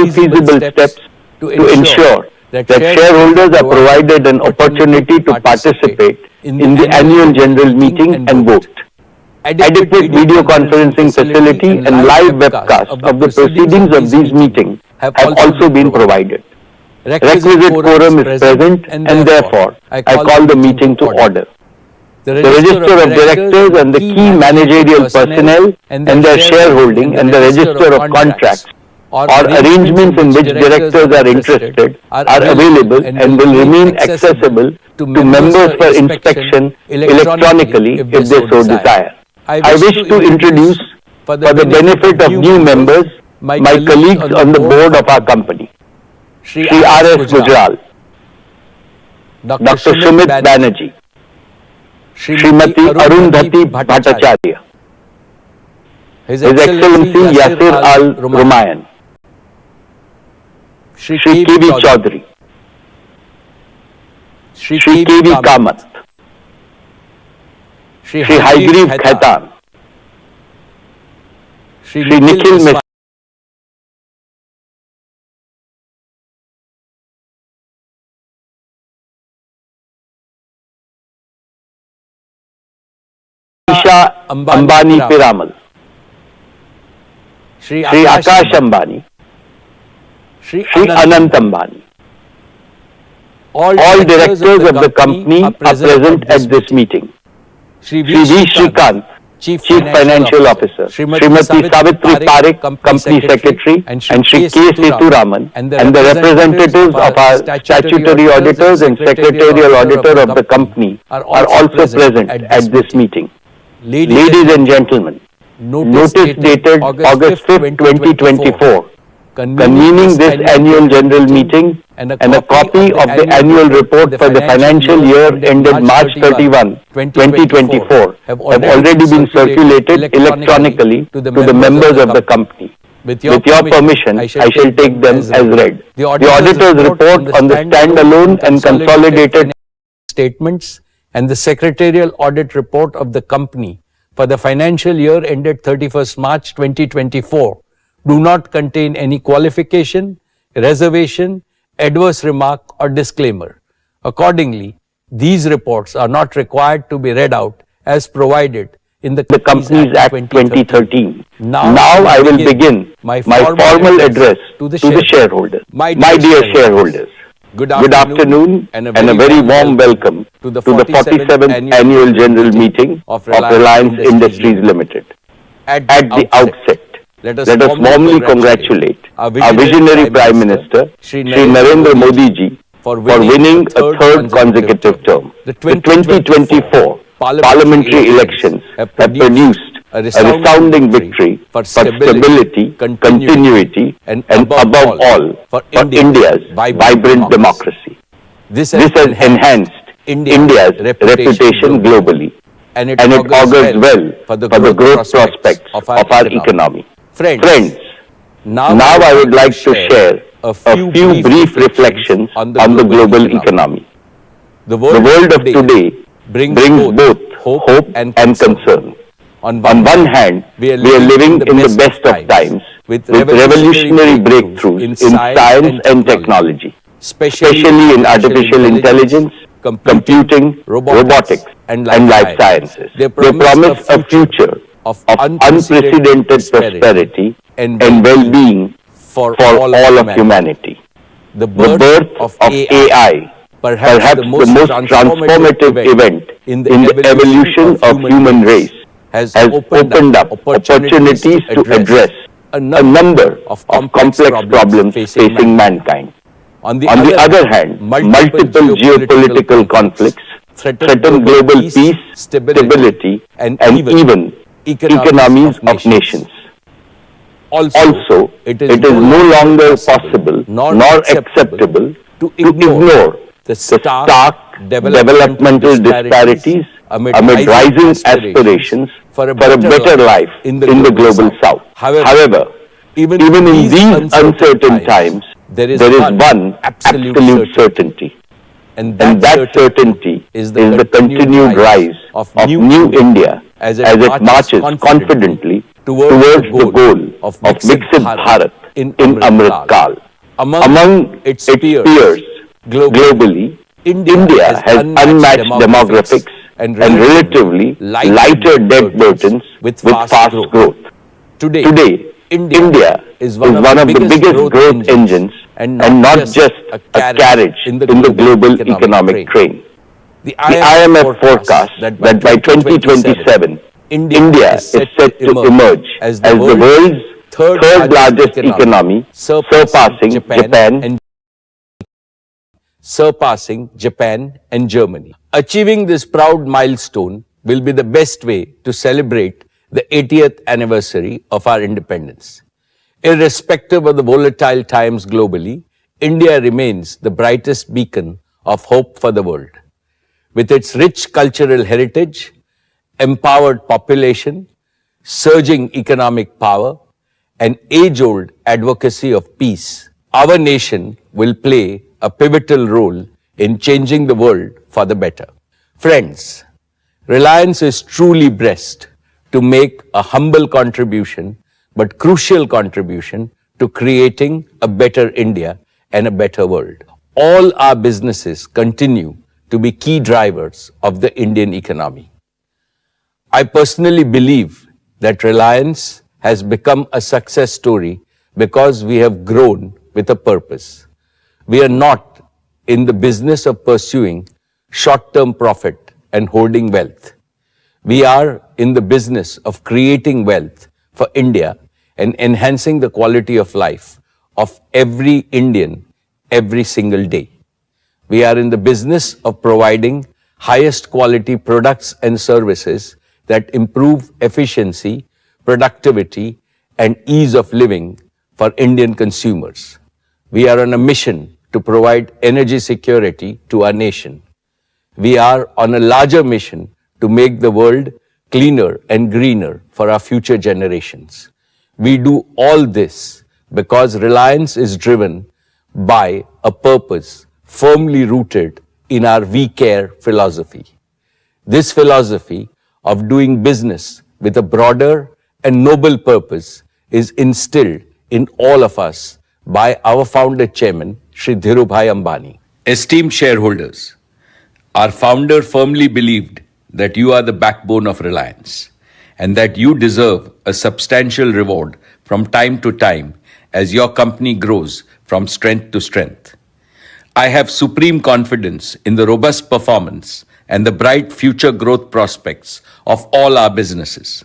feasible steps to ensure that shareholders are provided an opportunity to participate in the annual general meeting and vote. Adequate video conferencing facility and live webcast of the proceedings of these meetings have also been provided. Requisite quorum is present and therefore I call the meeting to order. The register of directors and the key managerial personnel and their shareholding and the register of contracts or arrangements in which directors are interested are available and will remain accessible to members for inspection electronically if they so desire. I wish to introduce, for the benefit of new members, my colleagues on the board of our company. Shri R.S. Gujral, Dr. Sumit Banerjee, Srimati Arundhati Bhattacharya, His Excellency Yasir Al-Rumayyan, Shri K.V. Chaudhary, Shri K.V. Kamath, Shri Haigriv Khaitan, Shri Nikhil Mishra, Ambani Piramal, Shri Akash Ambani, Shri Anant Ambani. All directors of the company are present at this meeting. Shri V. Shrikant, Chief Financial Officer, Srimati Savitri Parekh, Company Secretary, and Shri K. Seturaman, and the representatives of our statutory auditors and secretarial auditor of the company are also present at this meeting. Ladies and gentlemen, notice dated August 5, 2024, convening this annual general meeting and a copy of the annual report for the financial year ended March 31, 2024 have already been circulated electronically to the members of the company. With your permission, I shall take them as read. The auditor's report on the standalone and consolidated statements and the secretarial audit report of the company for the financial year ended 31st March 2024 do not contain any qualification, reservation, adverse remark or disclaimer. Accordingly, these reports are not required to be read out as provided in the Companies Act 2013. Now I will begin my formal address to the shareholders. My dear shareholders, good afternoon and a very warm welcome to the 47th Annual General Meeting of Reliance Industries Limited. At the outset, let us warmly congratulate our visionary Prime Minister, Shri Narendra Modi ji, for winning a third consecutive term. The 2024 parliamentary elections have produced a resounding victory for stability, continuity, and above all, for India's vibrant democracy. This has enhanced India's reputation globally, and it augurs well for the growth prospects of our economy. Friends, now I would like to share a few brief reflections on the global economy. The world of today brings both hope and concern. On one hand, we are living in the best of times with revolutionary breakthroughs in science and technology, especially in artificial intelligence, computing, robotics, and life sciences. They promise a future of unprecedented prosperity and well-being for all of humanity. The birth of AI, perhaps the most transformative event in the evolution of human race, has opened up opportunities to address a number of complex problems facing mankind. On the other hand, multiple geopolitical conflicts threaten global peace, stability, and even economies of nations. Also, it is no longer possible nor acceptable to ignore the stark developmental disparities amid rising aspirations for a better life in the global south. However, even in these uncertain times, there is one absolute certainty. And that certainty is the continued rise of New India as it marches confidently towards the goal of Viksit Bharat in Amrit Kal. Among its peers globally, India has unmatched demographics and relatively lighter debt burdens with fast growth. Today, India is one of the biggest growth engines and not just a carriage in the global economic train. The IMF forecasts that by 2027, India is set to emerge as the world's third largest economy, surpassing Japan and Germany. Achieving this proud milestone will be the best way to celebrate the 80th anniversary of our independence. Irrespective of the volatile times globally, India remains the brightest beacon of hope for the world. With its rich cultural heritage, empowered population, surging economic power, and age-old advocacy of peace, our nation will play a pivotal role in changing the world for the better. Friends, Reliance is truly blessed to make a humble contribution, but crucial contribution to creating a better India and a better world. All our businesses continue to be key drivers of the Indian economy. I personally believe that Reliance has become a success story because we have grown with a purpose. We are not in the business of pursuing short-term profit and hoarding wealth. We are in the business of creating wealth for India and enhancing the quality of life of every Indian every single day. We are in the business of providing highest quality products and services that improve efficiency, productivity, and ease of living for Indian consumers. We are on a mission to provide energy security to our nation. We are on a larger mission to make the world cleaner and greener for our future generations. We do all this because Reliance is driven by a purpose firmly rooted in our We Care philosophy. This philosophy of doing business with a broader and noble purpose is instilled in all of us by our founder chairman, Shri Dhirubhai Ambani. Esteemed shareholders, our founder firmly believed that you are the backbone of Reliance and that you deserve a substantial reward from time to time as your company grows from strength to strength. I have supreme confidence in the robust performance and the bright future growth prospects of all our businesses.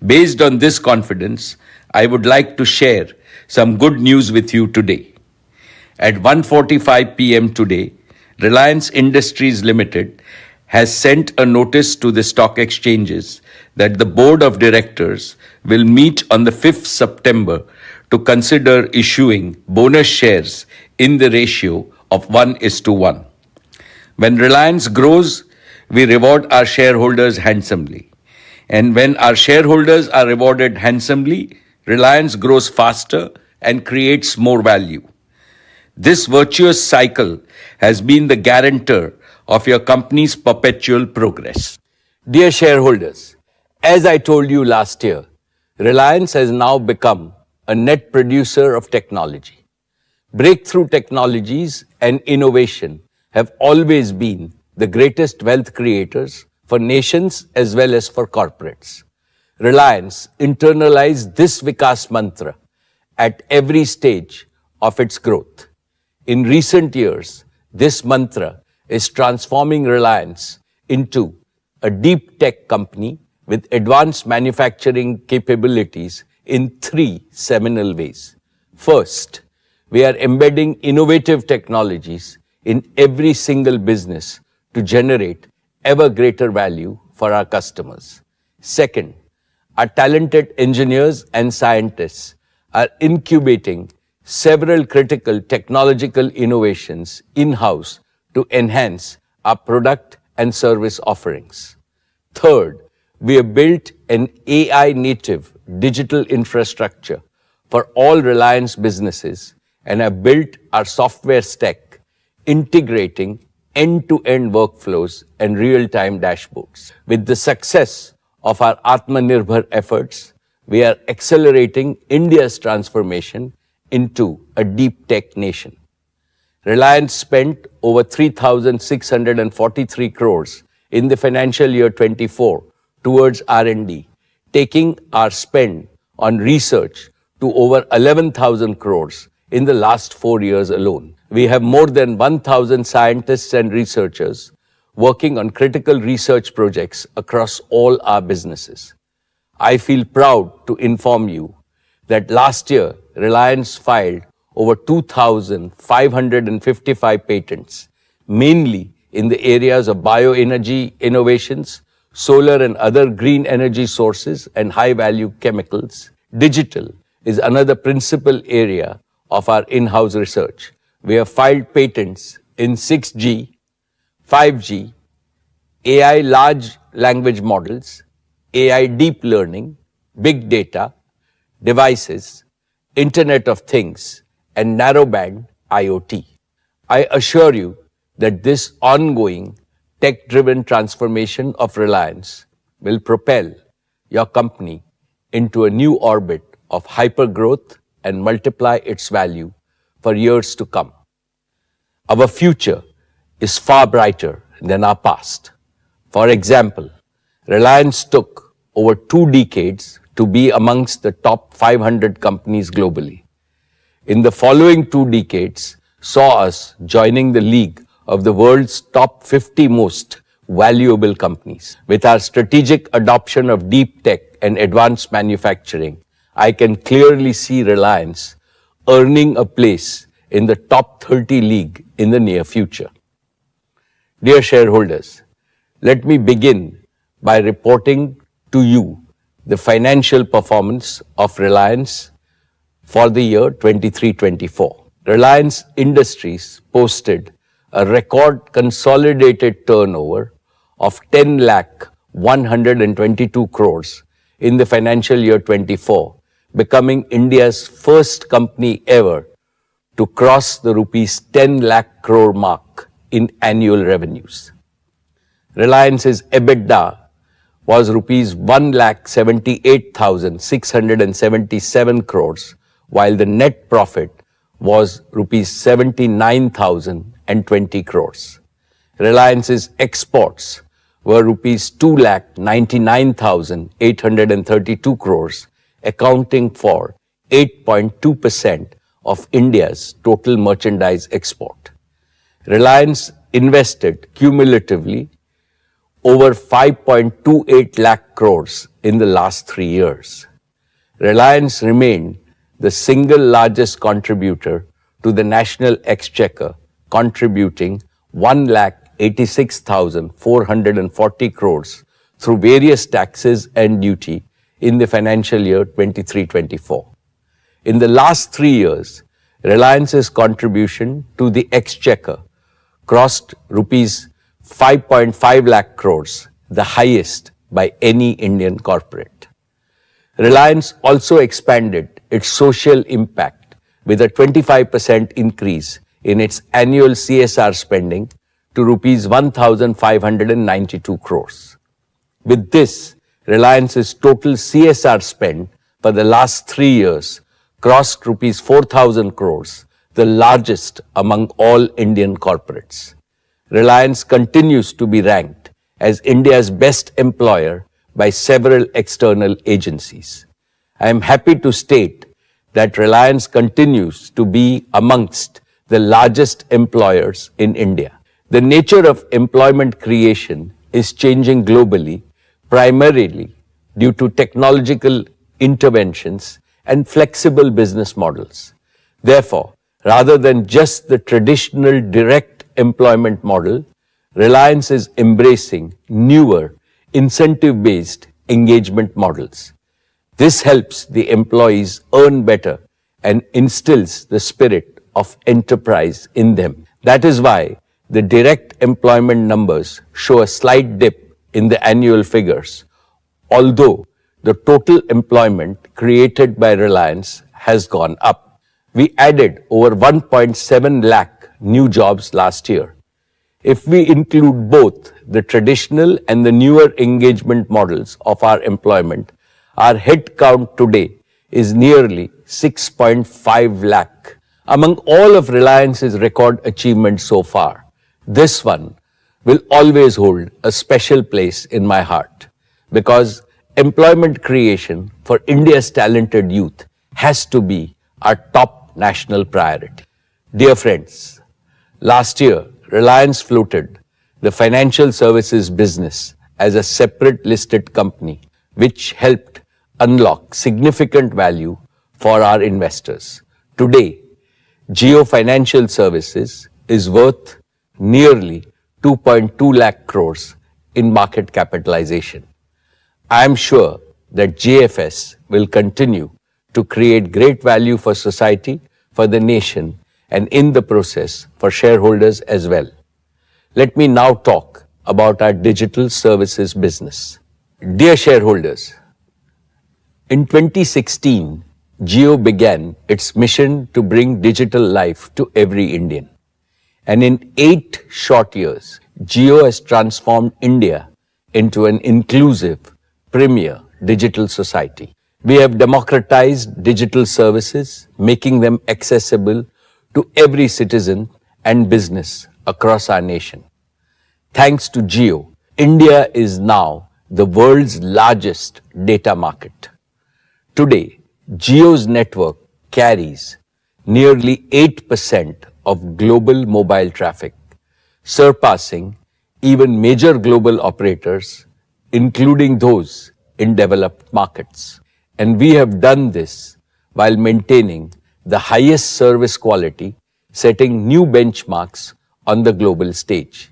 Based on this confidence, I would like to share some good news with you today. At 1:45 p.m. today, Reliance Industries Limited has sent a notice to the stock exchanges that the Board of Directors will meet on the 5th September to consider issuing bonus shares in the ratio of 1:1. When Reliance grows, we reward our shareholders handsomely. And when our shareholders are rewarded handsomely, Reliance grows faster and creates more value. This virtuous cycle has been the guarantor of your company's perpetual progress. Dear shareholders, as I told you last year, Reliance has now become a net producer of technology. Breakthrough technologies and innovation have always been the greatest wealth creators for nations as well as for corporates. Reliance internalized this Vikas mantra at every stage of its growth. In recent years, this mantra is transforming Reliance into a deep tech company with advanced manufacturing capabilities in three seminal ways. First, we are embedding innovative technologies in every single business to generate ever greater value for our customers. Second, our talented engineers and scientists are incubating several critical technological innovations in-house to enhance our product and service offerings. Third, we have built an AI-native digital infrastructure for all Reliance businesses and have built our software stack, integrating end-to-end workflows and real-time dashboards. With the success of our Atmanirbhar efforts, we are accelerating India's transformation into a deep tech nation. Reliance spent over 3,643 crores in the financial year 24 towards R&D, taking our spend on research to over 11,000 crores in the last 4 years alone. We have more than 1,000 scientists and researchers working on critical research projects across all our businesses. I feel proud to inform you that last year, Reliance filed over 2,555 patents, mainly in the areas of bioenergy innovations, solar and other green energy sources, and high-value chemicals. Digital is another principal area of our in-house research. We have filed patents in 6G, 5G, AI large language models, AI deep learning, big data, devices, Internet of Things, and narrowband IoT. I assure you that this ongoing tech-driven transformation of Reliance will propel your company into a new orbit of hypergrowth and multiply its value for years to come. Our future is far brighter than our past. For example, Reliance took over 2 decades to be amongst the top 500 companies globally. In the following 2 decades, saw us joining the league of the world's top 50 most valuable companies. With our strategic adoption of deep tech and advanced manufacturing, I can clearly see Reliance earning a place in the top 30 league in the near future. Dear shareholders, let me begin by reporting to you the financial performance of Reliance for the year 23-24. Reliance Industries posted a record consolidated turnover of 10,122 crores in the financial year 24, becoming India's first company ever to cross the rupees 10 lakh crore mark in annual revenues. Reliance's EBITDA was rupees 1,78,677 crores, while the net profit was rupees 79,020 crores. Reliance's exports were rupees 2,99,832 crores, accounting for 8.2% of India's total merchandise export. Reliance invested cumulatively over 5.28 lakh crores in the last 3 years. Reliance remained the single largest contributor to the national exchequer, contributing 1,86,440 crores through various taxes and duty in the financial year 23-24. In the last 3 years, Reliance's contribution to the exchequer crossed rupees 5.5 lakh crores, the highest by any Indian corporate. Reliance also expanded its social impact with a 25% increase in its annual CSR spending to rupees 1,592 crores. With this, Reliance's total CSR spend for the last 3 years crossed rupees 4,000 crores, the largest among all Indian corporates. Reliance continues to be ranked as India's best employer by several external agencies. I am happy to state that Reliance continues to be amongst the largest employers in India. The nature of employment creation is changing globally, primarily due to technological interventions and flexible business models. Therefore, rather than just the traditional direct employment model, Reliance is embracing newer, incentive-based engagement models. This helps the employees earn better and instills the spirit of enterprise in them. That is why the direct employment numbers show a slight dip in the annual figures, although the total employment created by Reliance has gone up. We added over 1.7 lakh new jobs last year. If we include both the traditional and the newer engagement models of our employment, our head count today is nearly 6.5 lakh. Among all of Reliance's record achievements so far, this one will always hold a special place in my heart because employment creation for India's talented youth has to be our top national priority. Dear friends, last year, Reliance floated the financial services business as a separate listed company, which helped unlock significant value for our investors. Today, Jio Financial Services is worth nearly 2.2 lakh crores in market capitalization. I am sure that JFS will continue to create great value for society, for the nation, and in the process for shareholders as well. Let me now talk about our digital services business. Dear shareholders, in 2016, Jio began its mission to bring digital life to every Indian. And in 8 short years, Jio has transformed India into an inclusive, premier digital society. We have democratized digital services, making them accessible to every citizen and business across our nation. Thanks to Jio, India is now the world's largest data market. Today, Jio's network carries nearly 8% of global mobile traffic, surpassing even major global operators, including those in developed markets. And we have done this while maintaining the highest service quality, setting new benchmarks on the global stage.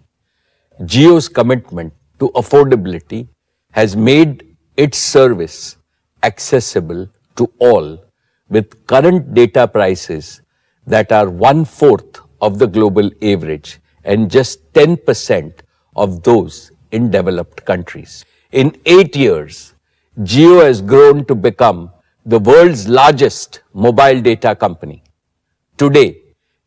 Jio's commitment to affordability has made its service accessible to all with current data prices that are 1/4 of the global average and just 10% of those in developed countries. In 8 years, Jio has grown to become the world's largest mobile data company. Today,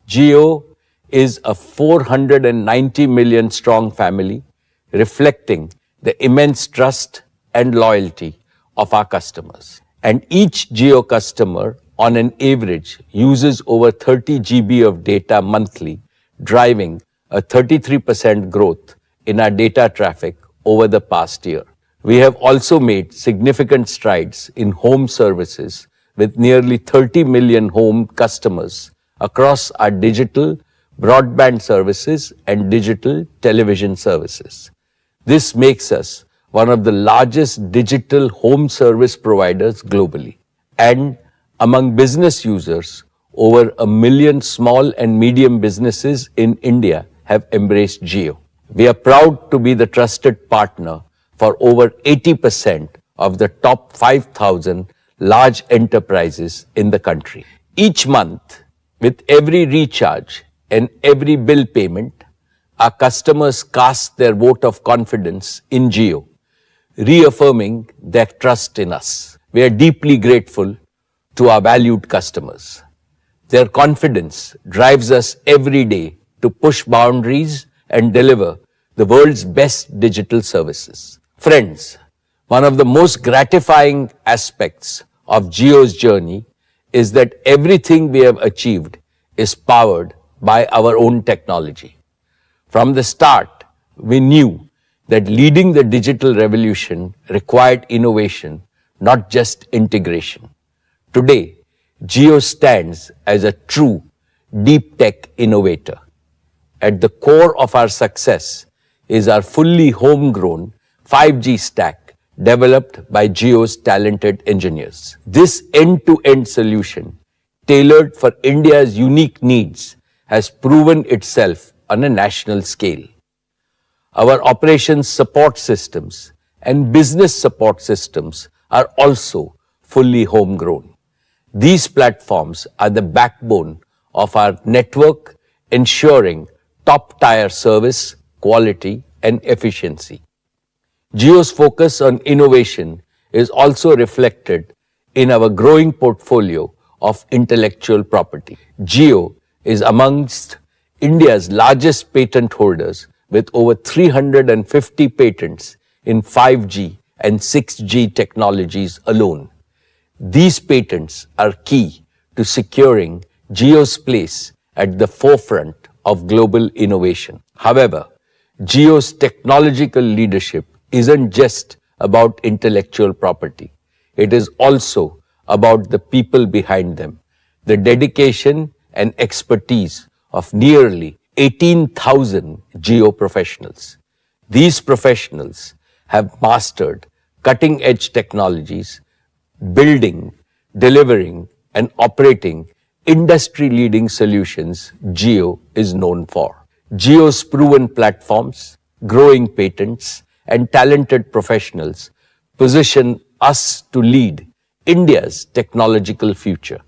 Jio is a 490 million strong family, reflecting the immense trust and loyalty of our customers. And each Jio customer, on an average, uses over 30 GB of data monthly, driving a 33% growth in our data traffic over the past year. We have also made significant strides in home services with nearly 30 million home customers across our digital broadband services and digital television services. This makes us one of the largest digital home service providers globally. And among business users, over 1 million small and medium businesses in India have embraced Jio. We are proud to be the trusted partner for over 80% of the top 5,000 large enterprises in the country. Each month, with every recharge and every bill payment, our customers cast their vote of confidence in Jio, reaffirming their trust in us. We are deeply grateful to our valued customers. Their confidence drives us every day to push boundaries and deliver the world's best digital services. Friends, one of the most gratifying aspects of Jio's journey is that everything we have achieved is powered by our own technology. From the start, we knew that leading the digital revolution required innovation, not just integration. Today, Jio stands as a true deep tech innovator. At the core of our success is our fully homegrown 5G stack developed by Jio's talented engineers. This end-to-end solution, tailored for India's unique needs, has proven itself on a national scale. Our operations support systems and business support systems are also fully homegrown. These platforms are the backbone of our network, ensuring top-tier service, quality, and efficiency. Jio's focus on innovation is also reflected in our growing portfolio of intellectual property. Jio is amongst India's largest patent holders with over 350 patents in 5G and 6G technologies alone. These patents are key to securing Jio's place at the forefront of global innovation. However, Jio's technological leadership isn't just about intellectual property. It is also about the people behind them, the dedication and expertise of nearly 18,000 Jio professionals. These professionals have mastered cutting-edge technologies, building, delivering, and operating industry-leading solutions Jio is known for. Jio's proven platforms, growing patents, and talented professionals position us to lead India's technological future.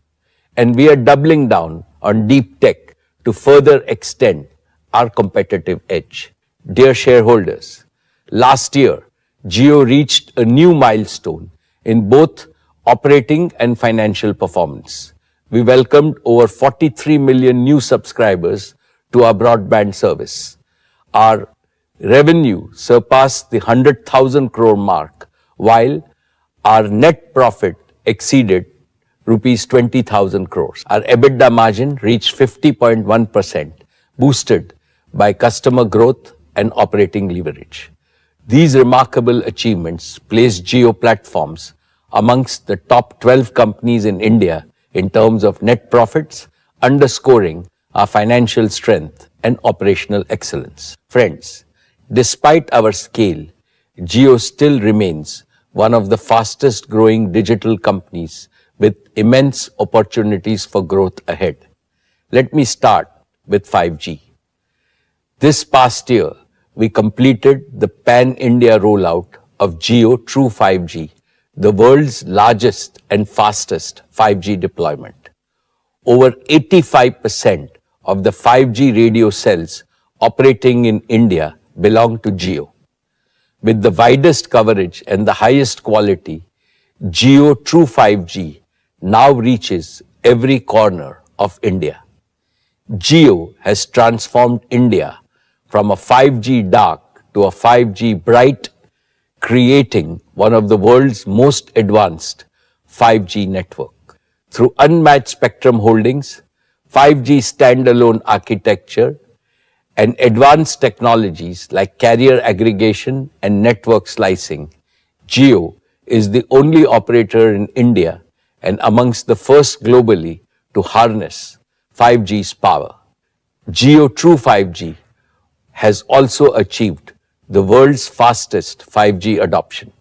And we are doubling down on deep tech to further extend our competitive edge. Dear shareholders, last year, Jio reached a new milestone in both operating and financial performance. We welcomed over 43 million new subscribers to our broadband service. Our revenue surpassed the 100,000 crore mark, while our net profit exceeded rupees 20,000 crores. Our EBITDA margin reached 50.1%, boosted by customer growth and operating leverage. These remarkable achievements place Jio Platforms amongst the top 12 companies in India in terms of net profits, underscoring our financial strength and operational excellence. Friends, despite our scale, Jio still remains one of the fastest growing digital companies with immense opportunities for growth ahead. Let me start with 5G. This past year, we completed the pan-India rollout of Jio True 5G, the world's largest and fastest 5G deployment. Over 85% of the 5G radio cells operating in India belong to Jio. With the widest coverage and the highest quality, Jio True 5G now reaches every corner of India. Jio has transformed India from a 5G dark to a 5G bright, creating one of the world's most advanced 5G network. Through unmatched spectrum holdings, 5G standalone architecture, and advanced technologies like carrier aggregation and network slicing, Jio is the only operator in India and amongst the first globally to harness 5G's power. Jio True 5G has also achieved the world's fastest 5G adoption.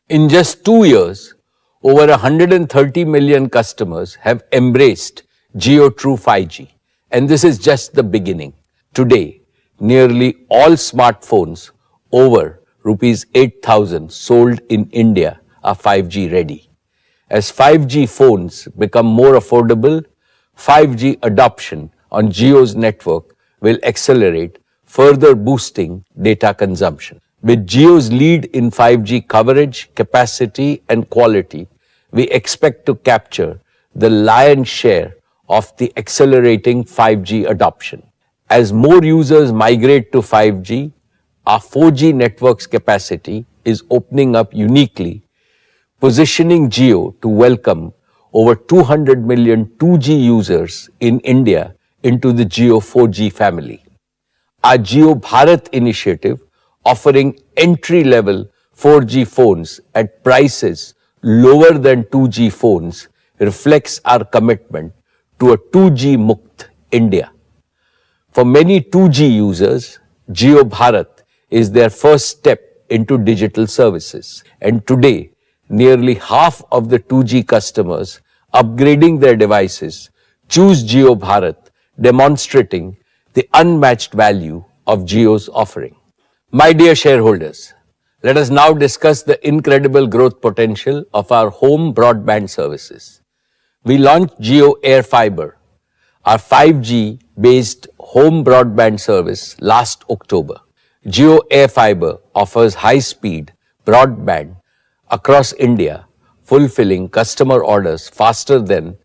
In just 2 years, over 130 million customers have embraced Jio True 5G, and this is just the beginning. Today, nearly all smartphones over rupees 8,000 sold in India are 5G ready. As 5G phones become more affordable, 5G adoption on Jio's network will accelerate, further boosting data consumption. With Jio's lead in 5G coverage, capacity, and quality, we expect to capture the lion's share of the accelerating 5G adoption. As more users migrate to 5G, our 4G network's capacity is opening up uniquely, positioning Jio to welcome over 200 million 2G users in India into the Jio 4G family. Our Jio Bharat initiative, offering entry-level 4G phones at prices lower than 2G phones, reflects our commitment to a 2G Mukt India. For many 2G users, Jio Bharat is their first step into digital services. And today, nearly half of the 2G customers upgrading their devices choose Jio Bharat, demonstrating the unmatched value of Jio's offering. My dear shareholders, let us now discuss the incredible growth potential of our home broadband services. We launched Jio Air Fiber, our 5G-based home broadband service, last October. Jio Air Fiber offers high-speed broadband across India, fulfilling customer orders faster than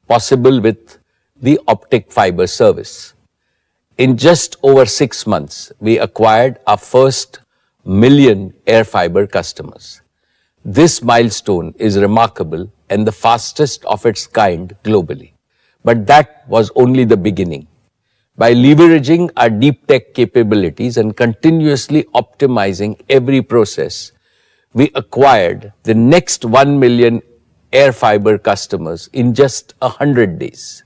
possible with the optic fiber service. In just over 6 months, we acquired our first million Air Fiber customers. This milestone is remarkable and the fastest of its kind globally. But that was only the beginning. By leveraging our deep tech capabilities and continuously optimizing every process, we acquired the next 1 million air fiber customers in just 100 days.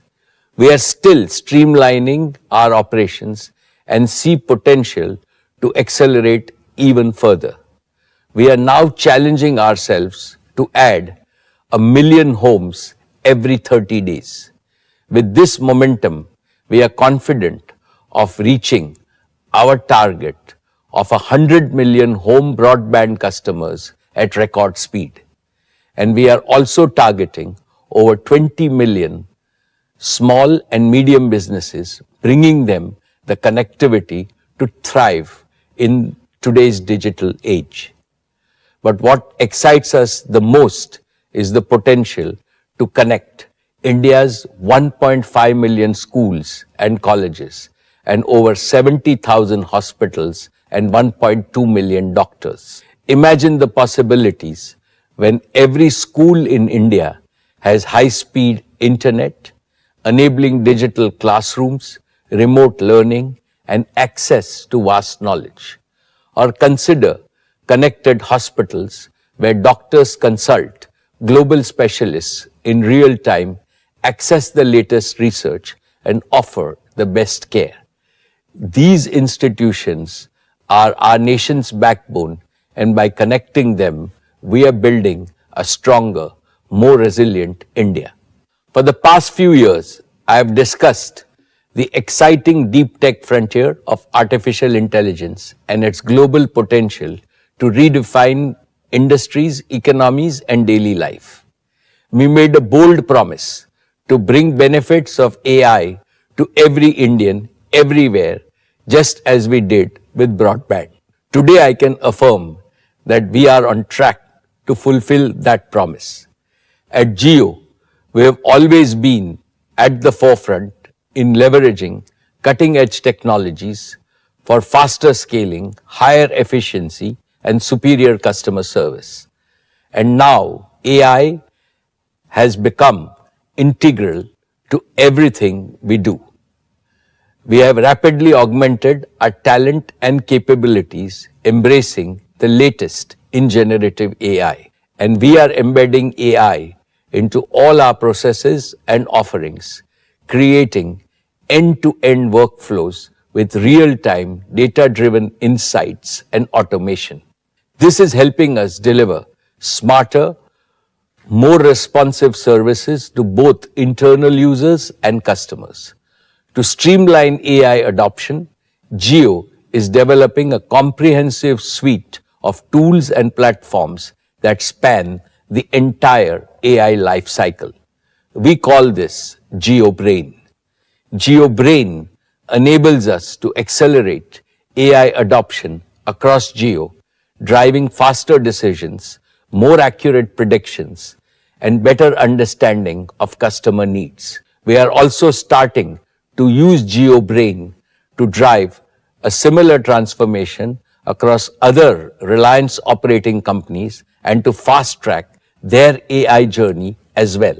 We are still streamlining our operations and see potential to accelerate even further. We are now challenging ourselves to add 1 million homes every 30 days. With this momentum, we are confident of reaching our target of 100 million home broadband customers at record speed. And we are also targeting over 20 million small and medium businesses, bringing them the connectivity to thrive in today's digital age. But what excites us the most is the potential to connect India's 1.5 million schools and colleges and over 70,000 hospitals and 1.2 million doctors. Imagine the possibilities when every school in India has high-speed internet, enabling digital classrooms, remote learning, and access to vast knowledge. Or consider connected hospitals where doctors consult global specialists in real time, access the latest research, and offer the best care. These institutions are our nation's backbone, and by connecting them, we are building a stronger, more resilient India. For the past few years, I have discussed the exciting deep tech frontier of artificial intelligence and its global potential to redefine industries, economies, and daily life. We made a bold promise to bring benefits of AI to every Indian, everywhere, just as we did with broadband. Today, I can affirm that we are on track to fulfill that promise. At Jio, we have always been at the forefront in leveraging cutting-edge technologies for faster scaling, higher efficiency, and superior customer service. And now, AI has become integral to everything we do. We have rapidly augmented our talent and capabilities, embracing the latest in generative AI. And we are embedding AI into all our processes and offerings, creating end-to-end workflows with real-time data-driven insights and automation. This is helping us deliver smarter, more responsive services to both internal users and customers. To streamline AI adoption, Jio is developing a comprehensive suite of tools and platforms that span the entire AI lifecycle. We call this Jio Brain. Jio Brain enables us to accelerate AI adoption across Jio, driving faster decisions, more accurate predictions, and better understanding of customer needs. We are also starting to use Jio Brain to drive a similar transformation across other Reliance operating companies and to fast-track their AI journey as well.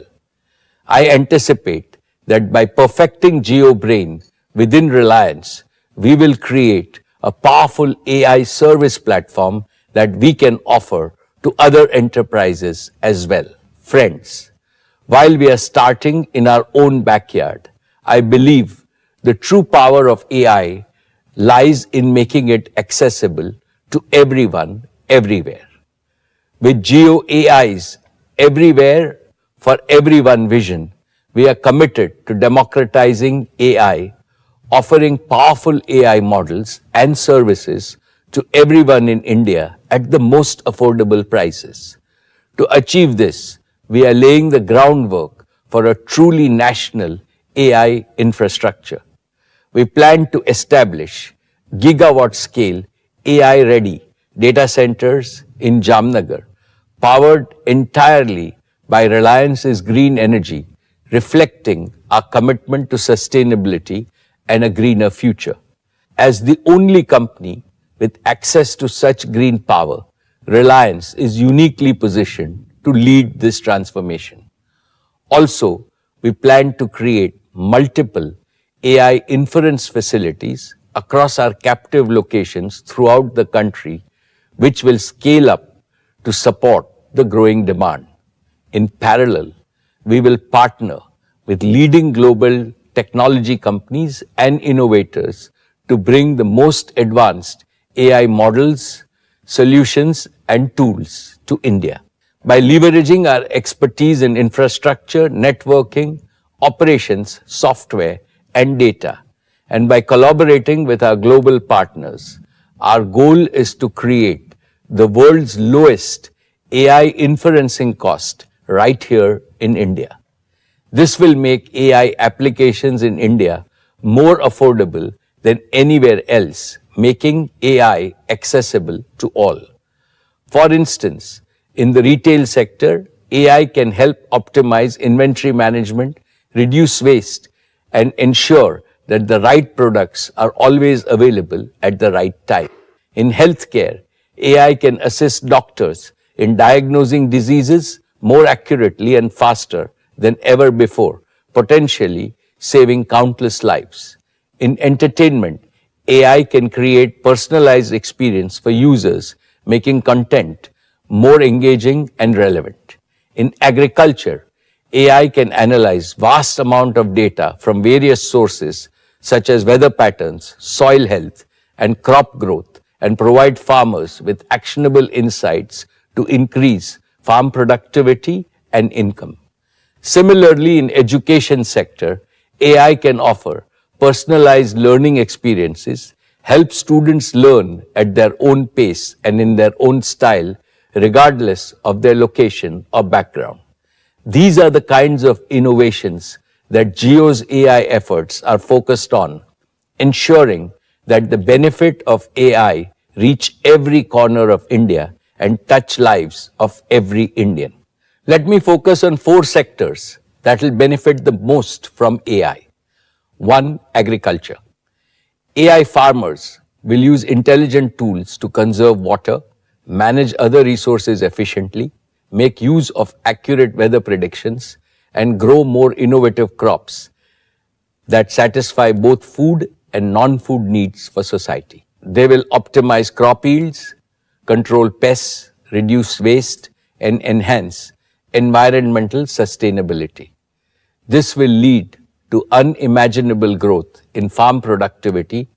I anticipate that by perfecting Jio Brain within Reliance, we will create a powerful AI service platform that we can offer to other enterprises as well. Friends, while we are starting in our own backyard, I believe the true power of AI lies in making it accessible to everyone, everywhere. With Jio AI's everywhere for everyone vision, we are committed to democratizing AI, offering powerful AI models and services to everyone in India at the most affordable prices. To achieve this, we are laying the groundwork for a truly national AI infrastructure. We plan to establish gigawatt-scale AI-ready data centers in Jamnagar, powered entirely by Reliance's green energy, reflecting our commitment to sustainability and a greener future. As the only company with access to such green power, Reliance is uniquely positioned to lead this transformation. Also, we plan to create multiple AI inference facilities across our captive locations throughout the country, which will scale up to support the growing demand. In parallel, we will partner with leading global technology companies and innovators to bring the most advanced AI models, solutions, and tools to India. By leveraging our expertise in infrastructure, networking, operations, software, and data, and by collaborating with our global partners, our goal is to create the world's lowest AI inferencing cost right here in India. This will make AI applications in India more affordable than anywhere else, making AI accessible to all. For instance, in the retail sector, AI can help optimize inventory management, reduce waste, and ensure that the right products are always available at the right time. In healthcare, AI can assist doctors in diagnosing diseases more accurately and faster than ever before, potentially saving countless lives. In entertainment, AI can create personalized experience for users, making content more engaging and relevant. In agriculture, AI can analyze vast amount of data from various sources such as weather patterns, soil health, and crop growth, and provide farmers with actionable insights to increase farm productivity and income. Similarly, in education sector, AI can offer personalized learning experiences, help students learn at their own pace and in their own style, regardless of their location or background. These are the kinds of innovations that Jio's AI efforts are focused on, ensuring that the benefit of AI reach every corner of India and touch lives of every Indian. Let me focus on 4 sectors that will benefit the most from AI. 1. Agriculture. AI farmers will use intelligent tools to conserve water, manage other resources efficiently, make use of accurate weather predictions, and grow more innovative crops that satisfy both food and non-food needs for society. They will optimize crop yields, control pests, reduce waste, and enhance environmental sustainability. This will lead to unimaginable growth in farm productivity,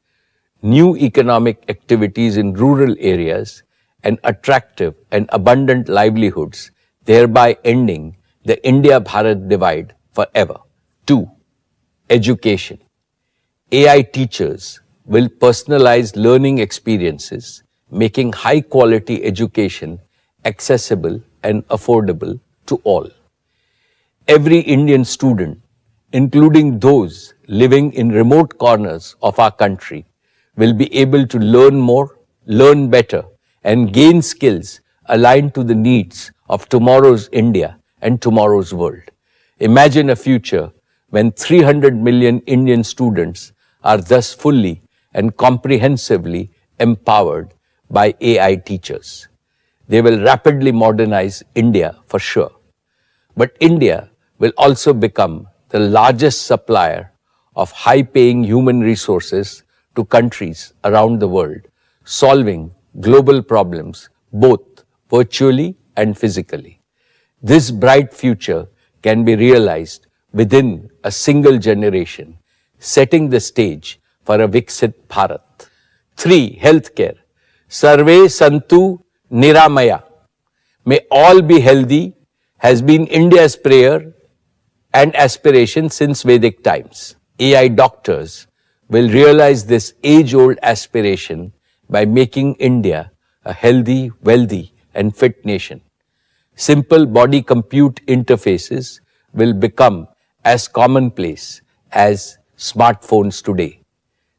new economic activities in rural areas, and attractive and abundant livelihoods, thereby ending the India-Bharat divide forever. 2. Education. AI teachers will personalize learning experiences, making high-quality education accessible and affordable to all. Every Indian student, including those living in remote corners of our country, will be able to learn more, learn better, and gain skills aligned to the needs of tomorrow's India and tomorrow's world. Imagine a future when 300 million Indian students are thus fully and comprehensively empowered by AI teachers. They will rapidly modernize India for sure. But India will also become the largest supplier of high-paying human resources to countries around the world, solving global problems both virtually and physically. This bright future can be realized within a single generation, setting the stage for a Viksit Bharat. 3. Healthcare. Sarve Santu Niramaya. May all be healthy has been India's prayer and aspiration since Vedic times. AI doctors will realize this age-old aspiration by making India a healthy, wealthy, and fit nation. Simple body-compute interfaces will become as commonplace as smartphones today.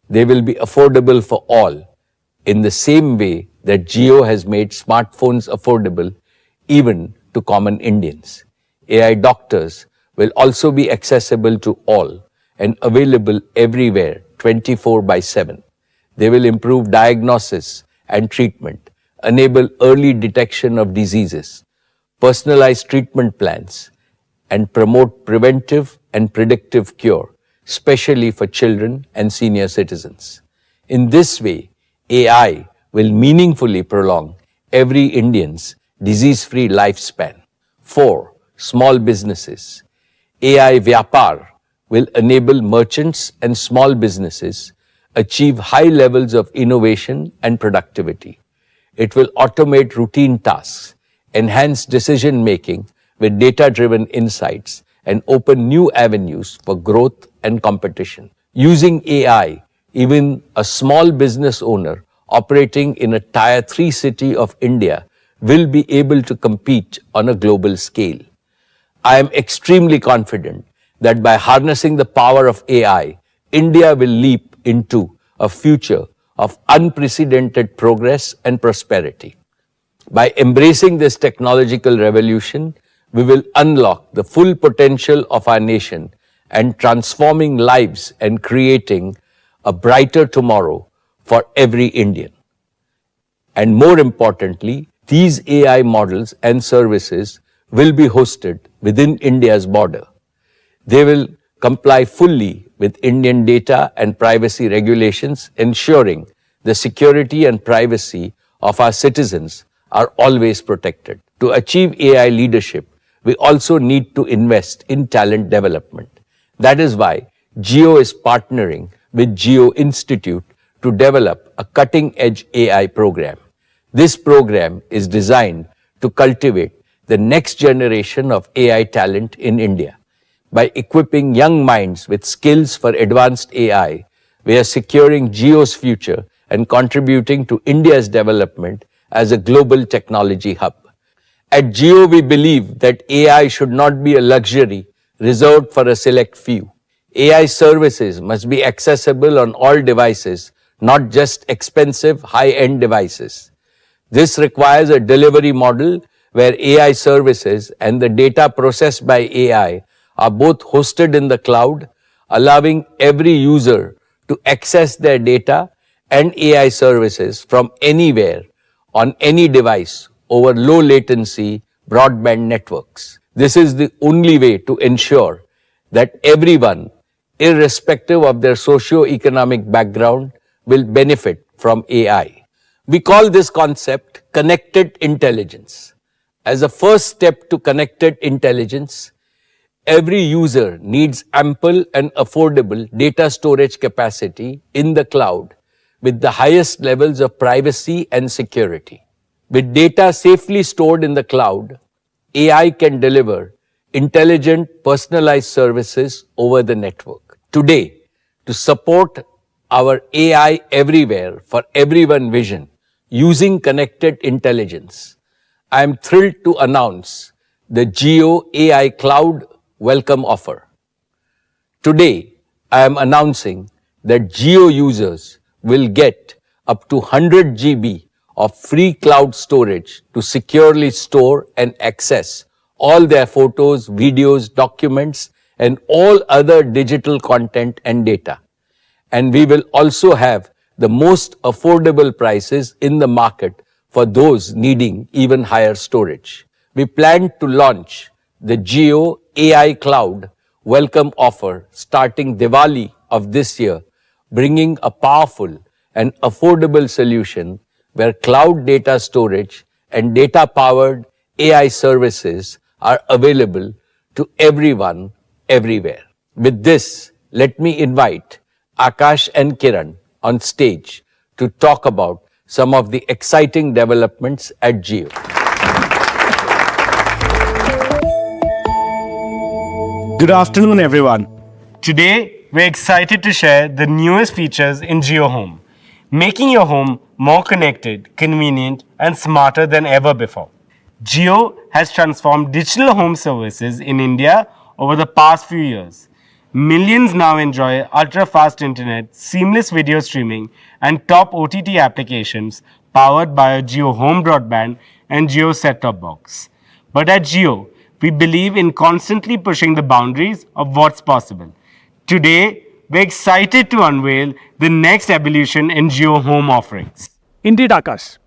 They will be affordable for all in the same way that Jio has made smartphones affordable even to common Indians. AI doctors will also be accessible to all and available everywhere 24/7. They will improve diagnosis and treatment, enable early detection of diseases, personalized treatment plans, and promote preventive and predictive cure, especially for children and senior citizens. In this way, AI will meaningfully prolong every Indian's disease-free lifespan. 4. Small businesses. AI Vyapar will enable merchants and small businesses achieve high levels of innovation and productivity. It will automate routine tasks, enhance decision-making with data-driven insights, and open new avenues for growth and competition. Using AI, even a small business owner operating in a Tier 3 city of India will be able to compete on a global scale. I am extremely confident that by harnessing the power of AI, India will leap into a future of unprecedented progress and prosperity. By embracing this technological revolution, we will unlock the full potential of our nation and transforming lives and creating a brighter tomorrow for every Indian. And more importantly, these AI models and services will be hosted within India's border. They will comply fully with Indian data and privacy regulations, ensuring the security and privacy of our citizens are always protected. To achieve AI leadership, we also need to invest in talent development. That is why Jio is partnering with Jio Institute to develop a cutting-edge AI program. This program is designed to cultivate the next generation of AI talent in India. By equipping young minds with skills for advanced AI, we are securing Jio's future and contributing to India's development as a global technology hub. At Jio, we believe that AI should not be a luxury reserved for a select few. AI services must be accessible on all devices, not just expensive, high-end devices. This requires a delivery model where AI services and the data processed by AI are both hosted in the cloud, allowing every user to access their data and AI services from anywhere on any device over low latency broadband networks. This is the only way to ensure that everyone, irrespective of their socio-economic background, will benefit from AI. We call this concept connected intelligence. As a first step to connected intelligence, every user needs ample and affordable data storage capacity in the cloud with the highest levels of privacy and security. With data safely stored in the cloud, AI can deliver intelligent, personalized services over the network. Today, to support our AI everywhere for everyone vision using connected intelligence, I am thrilled to announce the Jio AI Cloud Welcome Offer. Today, I am announcing that Jio users will get up to 100 GB of free cloud storage to securely store and access all their photos, videos, documents, and all other digital content and data. And we will also have the most affordable prices in the market for those needing even higher storage. We plan to launch the Jio AI Cloud Welcome Offer starting Diwali of this year, bringing a powerful and affordable solution where cloud data storage and data-powered AI services are available to everyone, everywhere. With this, let me invite Akash and Kiran on stage to talk about some of the exciting developments at Jio. Good afternoon, everyone. Today, we're excited to share the newest features in Jio Home, making your home more connected, convenient, and smarter than ever before. Jio has transformed digital home services in India over the past few years. Millions now enjoy ultra-fast internet, seamless video streaming, and top OTT applications powered by a Jio Home Broadband and Jio Set-Top Box. But at Jio, we believe in constantly pushing the boundaries of what's possible. Today, we're excited to unveil the next evolution in Jio Home offerings. Indeed, Akash.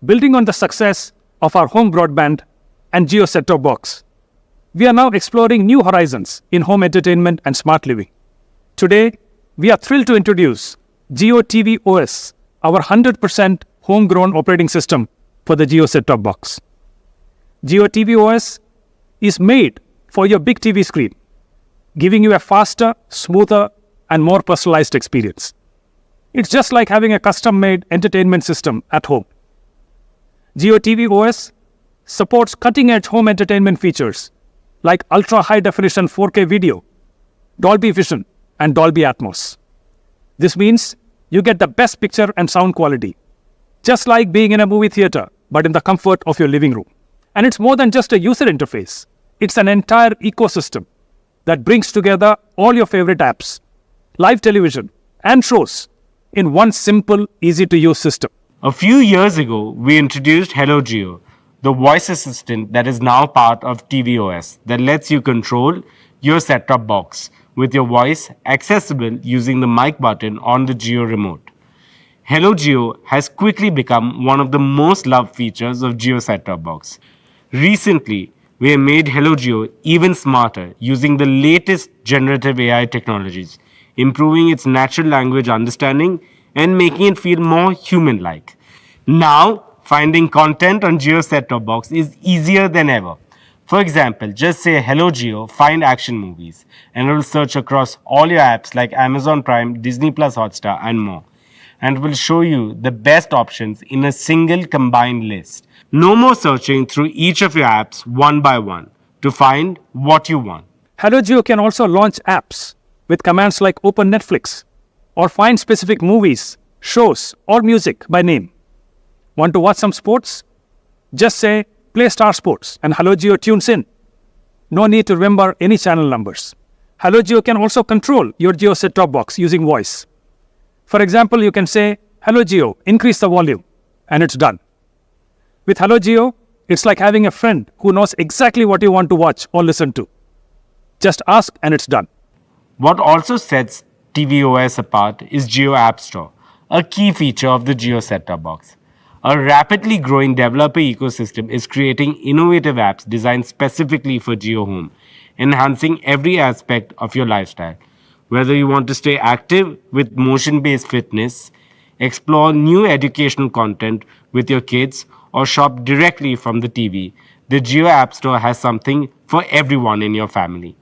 Building on the success of our home broadband and Jio set-top box. We are now exploring new horizons in home entertainment and smart living. Today, we are thrilled to introduce Jio TV OS, our 100% homegrown operating system for the Jio set-top box. Jio TV OS is made for your big TV screen, giving you a faster, smoother, and more personalized experience. It's just like having a custom-made entertainment system at home. Jio TV OS supports cutting-edge home entertainment features like ultra-high-definition 4K video, Dolby Vision, and Dolby Atmos. This means you get the best picture and sound quality, just like being in a movie theater, but in the comfort of your living room. And it's more than just a user interface. It's an entire ecosystem that brings together all your favorite apps, live television, and shows in one simple, easy-to-use system. A few years ago, we introduced Hello Jio, the voice assistant that is now part of tvOS that lets you control your set-top box with your voice accessible using the mic button on the Jio remote. Hello Jio has quickly become one of the most loved features of Jio set-top box. Recently, we have made Hello Jio even smarter using the latest generative AI technologies, improving its natural language understanding and making it feel more human-like. Now, finding content on Jio set-top box is easier than ever. For example, just say Hello Jio, find action movies, and it will search across all your apps like Amazon Prime, Disney Plus Hotstar, and more. And will show you the best options in a single combined list. No more searching through each of your apps one by one to find what you want. Hello Jio can also launch apps with commands like Open Netflix or find specific movies, shows, or music by name. Want to watch some sports? Just say Play Star Sports and Hello Jio tunes in. No need to remember any channel numbers. Hello Jio can also control your Jio set-top box using voice. For example, you can say, Hello Jio, increase the volume, and it's done. With Hello Jio, it's like having a friend who knows exactly what you want to watch or listen to. Just ask and it's done. What also sets tvOS apart is Jio App Store, a key feature of the Jio set-top box. A rapidly growing developer ecosystem is creating innovative apps designed specifically for Jio Home, enhancing every aspect of your lifestyle. Whether you want to stay active with motion-based fitness, explore new educational content with your kids, or shop directly from the TV, the Jio App Store has something for everyone in your family.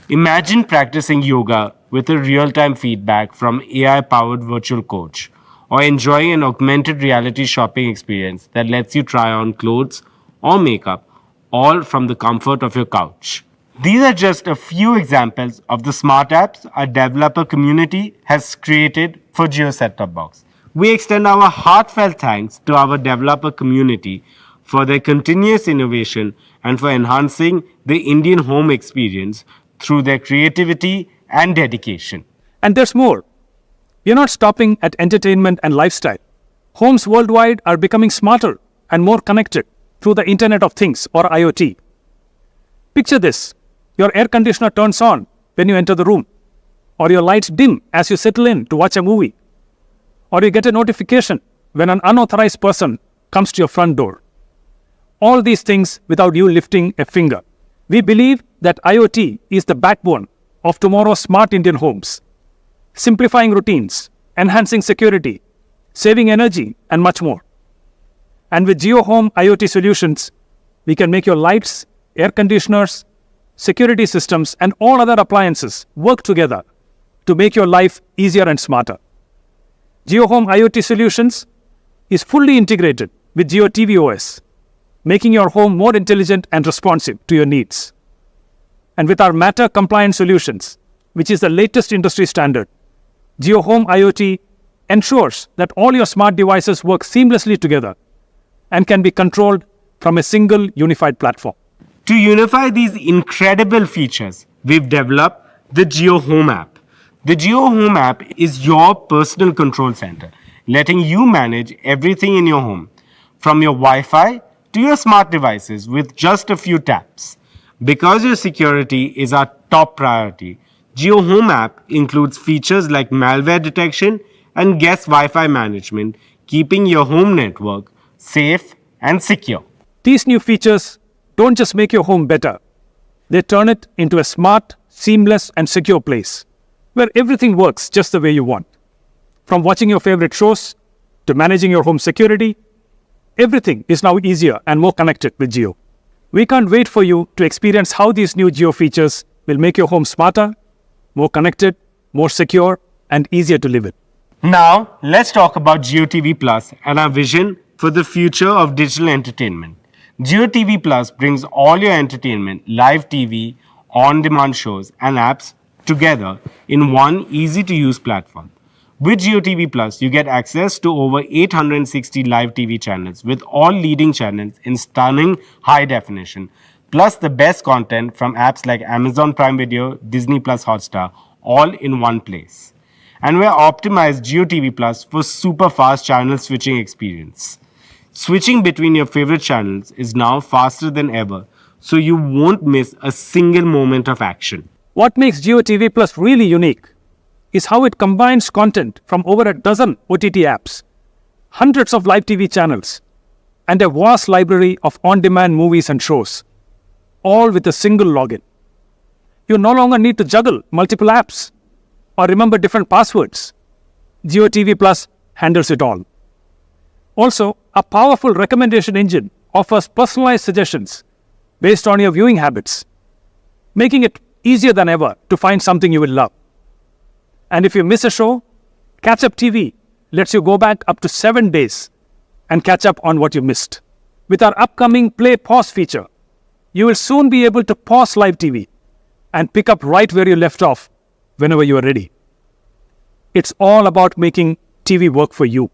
Imagine practicing yoga with a real-time feedback from AI-powered virtual coach, or enjoying an augmented reality shopping experience that lets you try on clothes or makeup, all from the comfort of your couch. These are just a few examples of the smart apps our developer community has created for Jio set-top box. We extend our heartfelt thanks to our developer community for their continuous innovation and for enhancing the Indian home experience through their creativity and dedication. And there's more. We're not stopping at entertainment and lifestyle. Homes worldwide are becoming smarter and more connected through the Internet of Things or IoT. Picture this. Your air conditioner turns on when you enter the room, or your lights dim as you settle in to watch a movie, or you get a notification when an unauthorized person comes to your front door. All these things without you lifting a finger. We believe that IoT is the backbone of tomorrow's smart Indian homes, simplifying routines, enhancing security, saving energy, and much more. And with Jio Home IoT solutions, we can make your lights, air conditioners, security systems, and all other appliances work together to make your life easier and smarter. Jio Home IoT Solutions is fully integrated with Jio TV OS, making your home more intelligent and responsive to your needs. And with our Matter compliant solutions, which is the latest industry standard, Jio Home IoT ensures that all your smart devices work seamlessly together and can be controlled from a single unified platform. To unify these incredible features, we've developed the Jio Home app. The Jio Home app is your personal control center, letting you manage everything in your home, from your Wi-Fi to your smart devices with just a few taps. Because your security is our top priority, Jio Home app includes features like malware detection and guest Wi-Fi management, keeping your home network safe and secure. These new features don't just make your home better, they turn it into a smart, seamless, and secure place where everything works just the way you want. From watching your favorite shows to managing your home security, everything is now easier and more connected with Jio. We can't wait for you to experience how these new Jio features will make your home smarter, more connected, more secure, and easier to live in. Now, let's talk about Jio TV Plus and our vision for the future of digital entertainment. Jio TV Plus brings all your entertainment, live TV, on-demand shows, and apps together in one easy-to-use platform. With Jio TV Plus, you get access to over 860 live TV channels with all leading channels in stunning high definition, plus the best content from apps like Amazon Prime Video, Disney Plus Hotstar, all in one place. And we're optimized Jio TV Plus for super fast channel switching experience. Switching between your favorite channels is now faster than ever, so you won't miss a single moment of action. What makes Jio TV Plus really unique is how it combines content from over a dozen OTT apps, hundreds of live TV channels, and a vast library of on-demand movies and shows, all with a single login. You no longer need to juggle multiple apps or remember different passwords. Jio TV Plus handles it all. Also, a powerful recommendation engine offers personalized suggestions based on your viewing habits, making it easier than ever to find something you will love. And if you miss a show, Catch Up TV lets you go back up to 7 days and catch up on what you missed. With our upcoming Play Pause feature, you will soon be able to pause live TV and pick up right where you left off whenever you are ready. It's all about making TV work for you.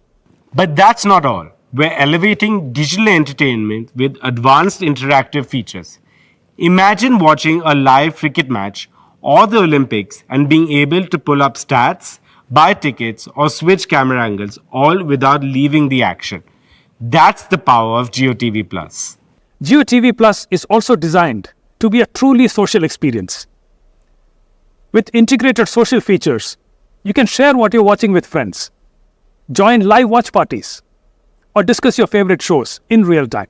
But that's not all. We're elevating digital entertainment with advanced interactive features. Imagine watching a live cricket match or the Olympics and being able to pull up stats, buy tickets, or switch camera angles all without leaving the action. That's the power of Jio TV Plus. Jio TV Plus is also designed to be a truly social experience. With integrated social features, you can share what you're watching with friends, join live watch parties, or discuss your favorite shows in real time.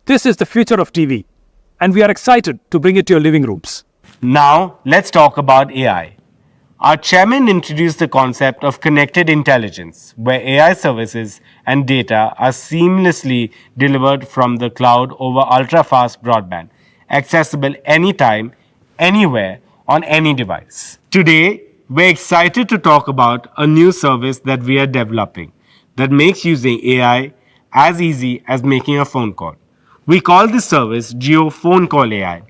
This is the future of TV, and we are excited to bring it to your living rooms. Now, let's talk about AI. Our chairman introduced the concept of connected intelligence, where AI services and data are seamlessly delivered from the cloud over ultra-fast broadband, accessible anytime, anywhere, on any device. Today, we're excited to talk about a new service that we are developing that makes using AI as easy as making a phone call. We call this service Jio Phone Call AI,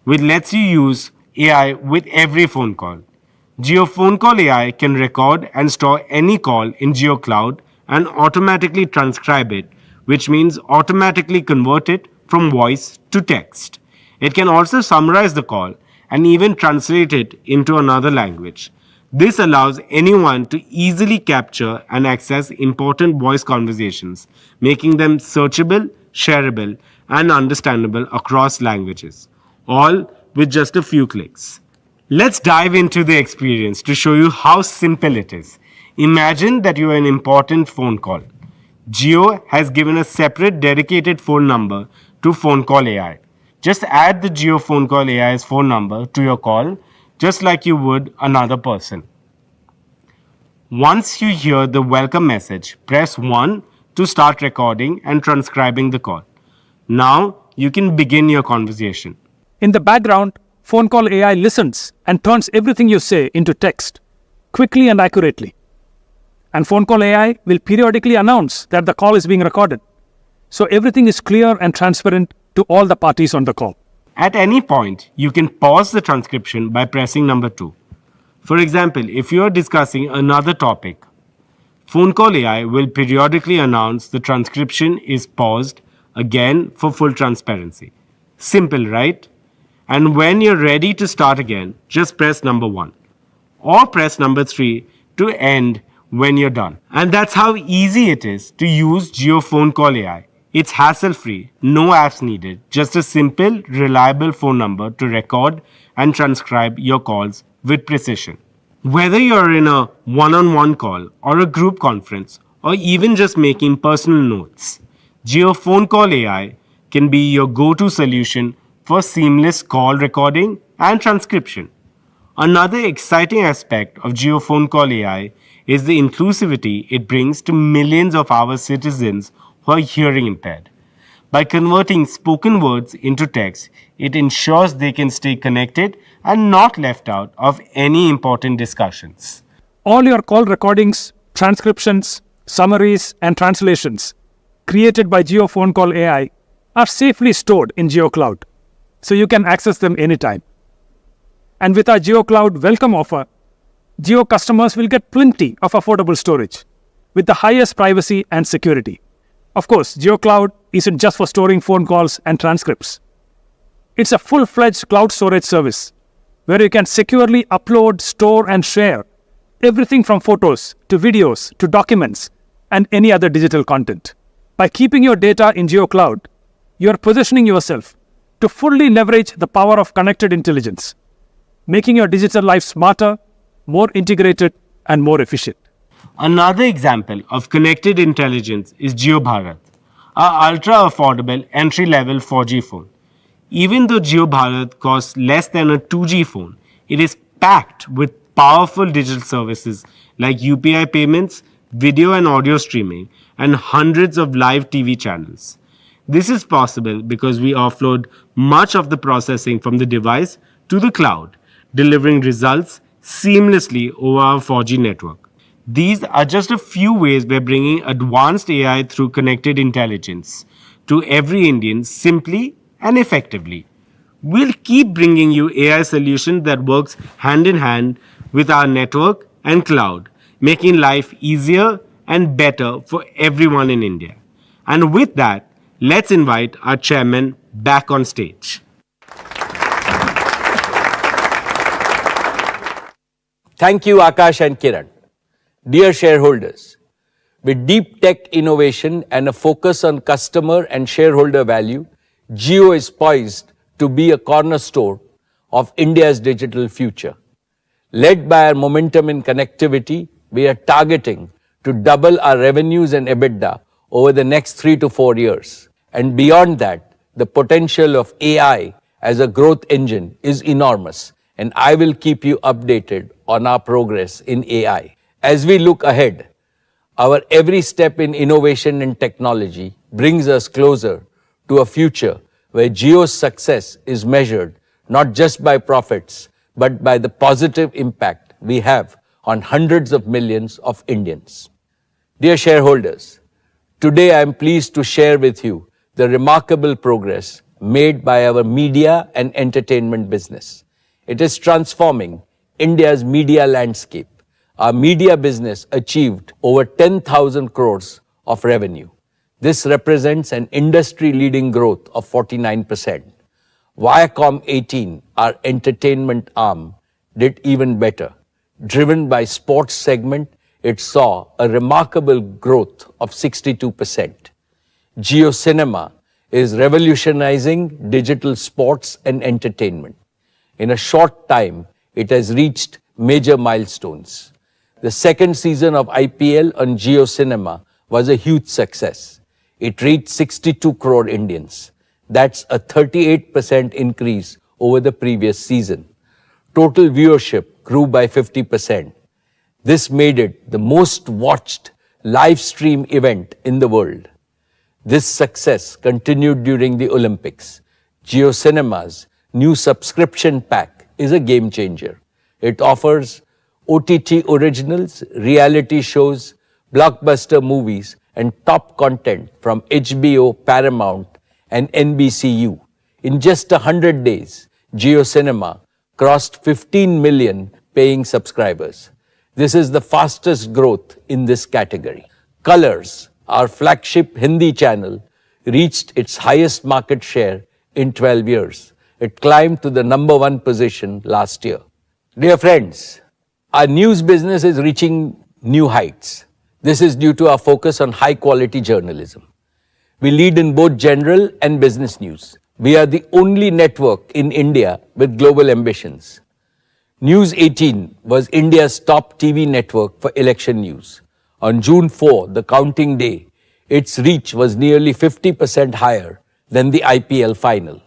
which lets you use AI with every phone call. Jio Phone Call AI can record and store any call in Jio Cloud and automatically transcribe it, which means automatically convert it from voice to text. It can also summarize the call and even translate it into another language. This allows anyone to easily capture and access important voice conversations, making them searchable, shareable, and understandable across languages, all with just a few clicks. Let's dive into the experience to show you how simple it is. Imagine that you are an important phone call. Jio has given a separate dedicated phone number to Phone Call AI. Just add the Jio Phone Call AI's phone number to your call, just like you would another person. Once you hear the welcome message, press 1 to start recording and transcribing the call. Now you can begin your conversation. In the background, Phone Call AI listens and turns everything you say into text, quickly and accurately. And Phone Call AI will periodically announce that the call is being recorded, so everything is clear and transparent to all the parties on the call. At any point, you can pause the transcription by pressing number 2. For example, if you are discussing another topic, Phone Call AI will periodically announce the transcription is paused again for full transparency. Simple, right? And when you're ready to start again, just press number 1 or press number 3 to end when you're done. And that's how easy it is to use Jio Phone Call AI. It's hassle-free, no apps needed, just a simple, reliable phone number to record and transcribe your calls with precision. Whether you're in a one-on-one call or a group conference or even just making personal notes, Jio Phone Call AI can be your go-to solution for seamless call recording and transcription. Another exciting aspect of JioPhone Call AI is the inclusivity it brings to millions of our citizens who are hearing impaired. By converting spoken words into text, it ensures they can stay connected and not left out of any important discussions. All your call recordings, transcriptions, summaries, and translations created by JioPhone Call AI are safely stored in JioCloud, so you can access them anytime. And with our JioCloud welcome offer, Jio customers will get plenty of affordable storage with the highest privacy and security. Of course, JioCloud isn't just for storing phone calls and transcripts. It's a full-fledged cloud storage service where you can securely upload, store, and share everything from photos to videos to documents and any other digital content. By keeping your data in JioCloud, you are positioning yourself to fully leverage the power of connected intelligence, making your digital life smarter, more integrated, and more efficient. Another example of connected intelligence is JioBharat, our ultra-affordable entry-level 4G phone. Even though JioBharat costs less than a 2G phone, it is packed with powerful digital services like UPI payments, video and audio streaming, and hundreds of live TV channels. This is possible because we offload much of the processing from the device to the cloud, delivering results seamlessly over our 4G network. These are just a few ways we're bringing advanced AI through connected intelligence to every Indian simply and effectively. We'll keep bringing you AI solutions that works hand in hand with our network and cloud, making life easier and better for everyone in India. And with that, let's invite our chairman back on stage. Thank you, Akash and Kiran. Dear shareholders, with deep tech innovation and a focus on customer and shareholder value, Jio is poised to be a cornerstone of India's digital future. Led by our momentum in connectivity, we are targeting to double our revenues and EBITDA over the next 3 to 4 years. And beyond that, the potential of AI as a growth engine is enormous, and I will keep you updated on our progress in AI. As we look ahead, our every step in innovation and technology brings us closer to a future where Jio's success is measured not just by profits, but by the positive impact we have on hundreds of millions of Indians. Dear shareholders, today I am pleased to share with you the remarkable progress made by our media and entertainment business. It is transforming India's media landscape. Our media business achieved over 10,000 crores of revenue. This represents an industry-leading growth of 49%. Viacom 18, our entertainment arm, did even better. Driven by sports segment, it saw a remarkable growth of 62%. Jio Cinema is revolutionizing digital sports and entertainment. In a short time, it has reached major milestones. The second season of IPL on Jio Cinema was a huge success. It reached 62 crore Indians. That's a 38% increase over the previous season. Total viewership grew by 50%. This made it the most watched live stream event in the world. This success continued during the Olympics. Jio Cinema's new subscription pack is a game changer. It offers OTT originals, reality shows, blockbuster movies, and top content from HBO, Paramount, and NBCU. In just 100 days, Jio Cinema crossed 15 million paying subscribers. This is the fastest growth in this category. Colors, our flagship Hindi channel, reached its highest market share in 12 years. It climbed to the number 1 position last year. Dear friends, our news business is reaching new heights. This is due to our focus on high-quality journalism. We lead in both general and business news. We are the only network in India with global ambitions. News18 was India's top TV network for election news. On June 4, the counting day, its reach was nearly 50% higher than the IPL final.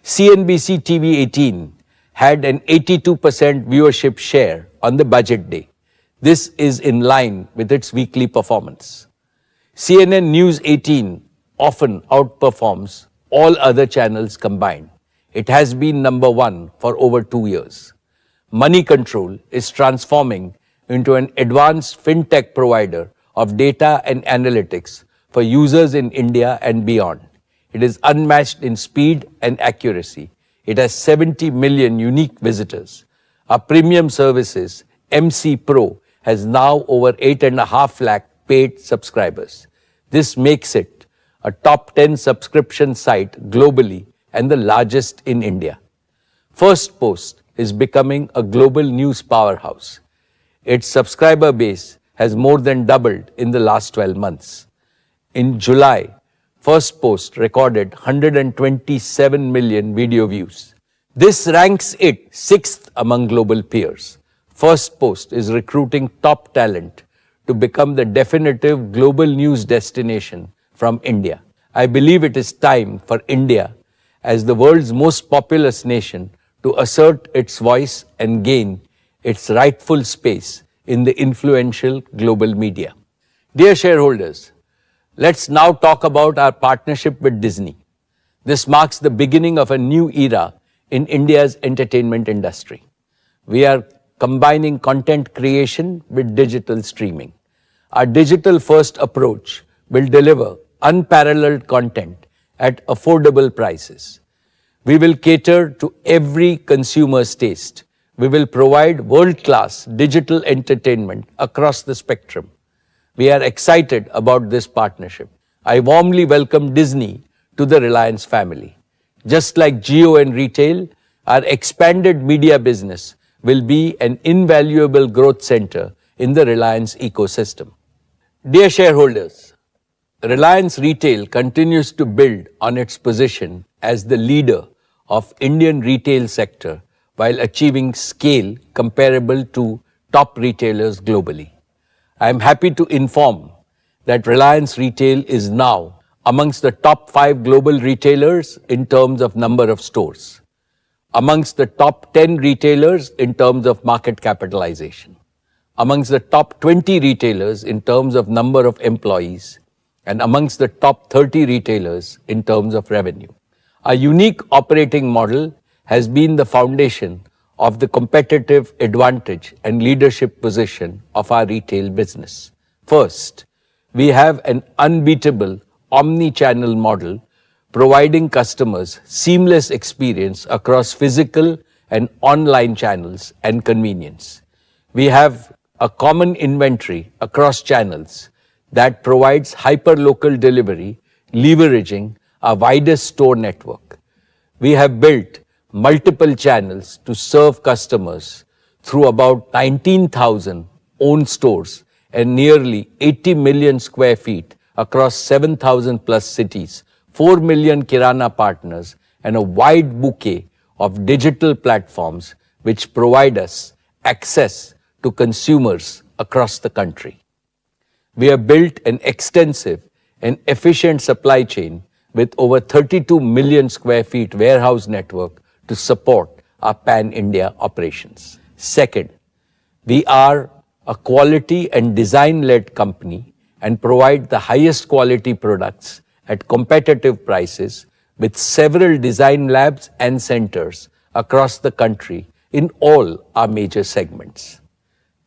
CNBC TV 18 had an 82% viewership share on the budget day. This is in line with its weekly performance. CNN News 18 often outperforms all other channels combined. It has been number one for over 2 years. Money Control is transforming into an advanced fintech provider of data and analytics for users in India and beyond. It is unmatched in speed and accuracy. It has 70 million unique visitors. Our premium services, MC Pro, has now over 8.5 lakh paid subscribers. This makes it a top 10 subscription site globally and the largest in India. First Post is becoming a global news powerhouse. Its subscriber base has more than doubled in the last 12 months. In July, First Post recorded 127 million video views. This ranks it 6th among global peers. First Post is recruiting top talent to become the definitive global news destination from India. I believe it is time for India, as the world's most populous nation, to assert its voice and gain its rightful space in the influential global media. Dear shareholders, let's now talk about our partnership with Disney. This marks the beginning of a new era in India's entertainment industry. We are combining content creation with digital streaming. Our digital-first approach will deliver unparalleled content at affordable prices. We will cater to every consumer's taste. We will provide world-class digital entertainment across the spectrum. We are excited about this partnership. I warmly welcome Disney to the Reliance family. Just like Jio and retail, our expanded media business will be an invaluable growth center in the Reliance ecosystem. Dear shareholders, Reliance Retail continues to build on its position as the leader of Indian retail sector while achieving scale comparable to top retailers globally. I am happy to inform that Reliance Retail is now amongst the top 5 global retailers in terms of number of stores, amongst the top 10 retailers in terms of market capitalization, amongst the top 20 retailers in terms of number of employees, and amongst the top 30 retailers in terms of revenue. Our unique operating model has been the foundation of the competitive advantage and leadership position of our retail business. First, we have an unbeatable omni-channel model providing customers seamless experience across physical and online channels and convenience. We have a common inventory across channels that provides hyper-local delivery, leveraging our widest store network. We have built multiple channels to serve customers through about 19,000 owned stores and nearly 80 million square feet across 7,000 plus cities, 4 million Kirana partners, and a wide bouquet of digital platforms which provide us access to consumers across the country. We have built an extensive and efficient supply chain with over 32 million square feet warehouse network to support our pan-India operations. Second, we are a quality and design-led company and provide the highest quality products at competitive prices with several design labs and centers across the country in all our major segments.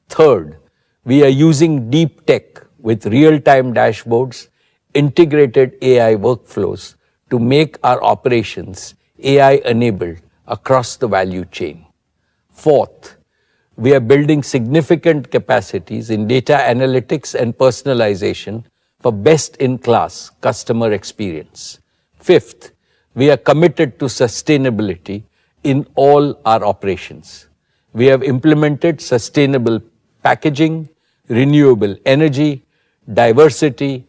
Third, we are using deep tech with real-time dashboards, integrated AI workflows to make our operations AI-enabled across the value chain. Fourth, we are building significant capacities in data analytics and personalization for best-in-class customer experience. Fifth, we are committed to sustainability in all our operations. We have implemented sustainable packaging, renewable energy, diversity,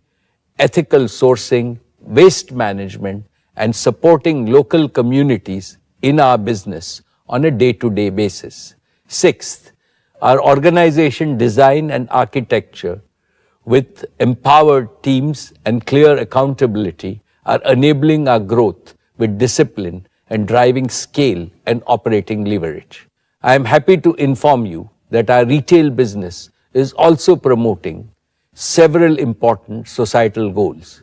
ethical sourcing, waste management, and supporting local communities in our business on a day-to-day basis. Sixth, our organization design and architecture with empowered teams and clear accountability are enabling our growth with discipline and driving scale and operating leverage. I am happy to inform you that our retail business is also promoting several important societal goals.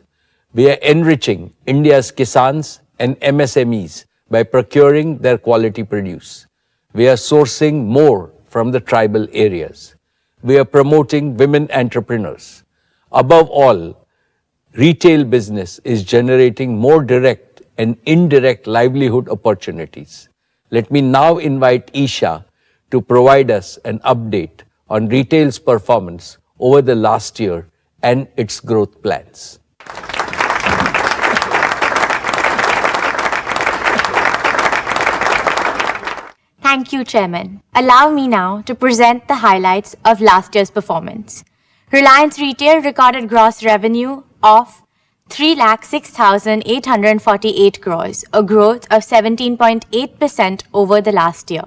We are enriching India's Kisans and MSMEs by procuring their quality produce. We are sourcing more from the tribal areas. We are promoting women entrepreneurs. Above all, retail business is generating more direct and indirect livelihood opportunities. Let me now invite Isha to provide us an update on retail's performance over the last year and its growth plans. Thank you, Chairman. Allow me now to present the highlights of last year's performance. Reliance Retail recorded gross revenue of 3,06,848 crores, a growth of 17.8% over the last year.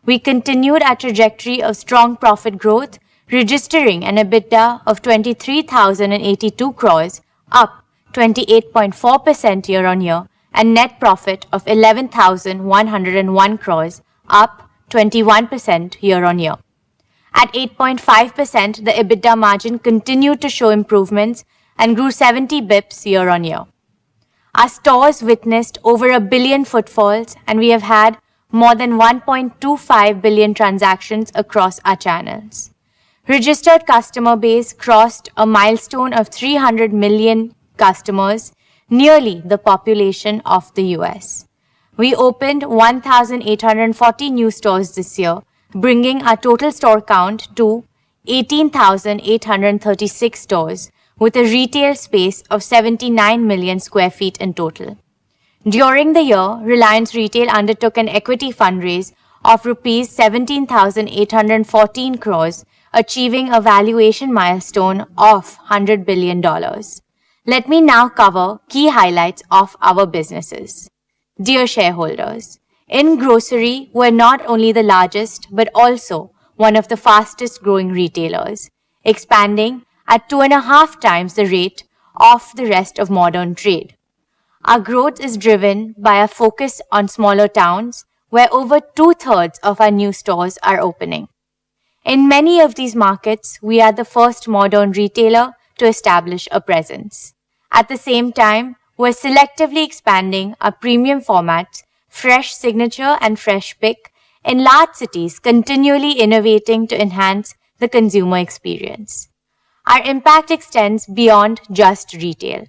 We continued our trajectory of strong profit growth, registering an EBITDA of 23,082 crores, up 28.4% year-on-year, and net profit of 11,101 crores, up 21% year-on-year. At 8.5%, the EBITDA margin continued to show improvements and grew 70 bips year-on-year. Our stores witnessed over 1 billion footfalls, and we have had more than 1.25 billion transactions across our channels. Registered customer base crossed a milestone of 300 million customers, nearly the population of the US. We opened 1,840 new stores this year, bringing our total store count to 18,836 stores, with a retail space of 79 million square feet in total. During the year, Reliance Retail undertook an equity fundraise of rupees 17,814 crores, achieving a valuation milestone of $100 billion. Let me now cover key highlights of our businesses. Dear shareholders, in grocery, we're not only the largest, but also one of the fastest growing retailers, expanding at 2.5 times the rate of the rest of modern trade. Our growth is driven by a focus on smaller towns, where over 2/3 of our new stores are opening. In many of these markets, we are the first modern retailer to establish a presence. At the same time, we're selectively expanding our premium formats, Fresh Signature and Fresh Pick, in large cities, continually innovating to enhance the consumer experience. Our impact extends beyond just retail.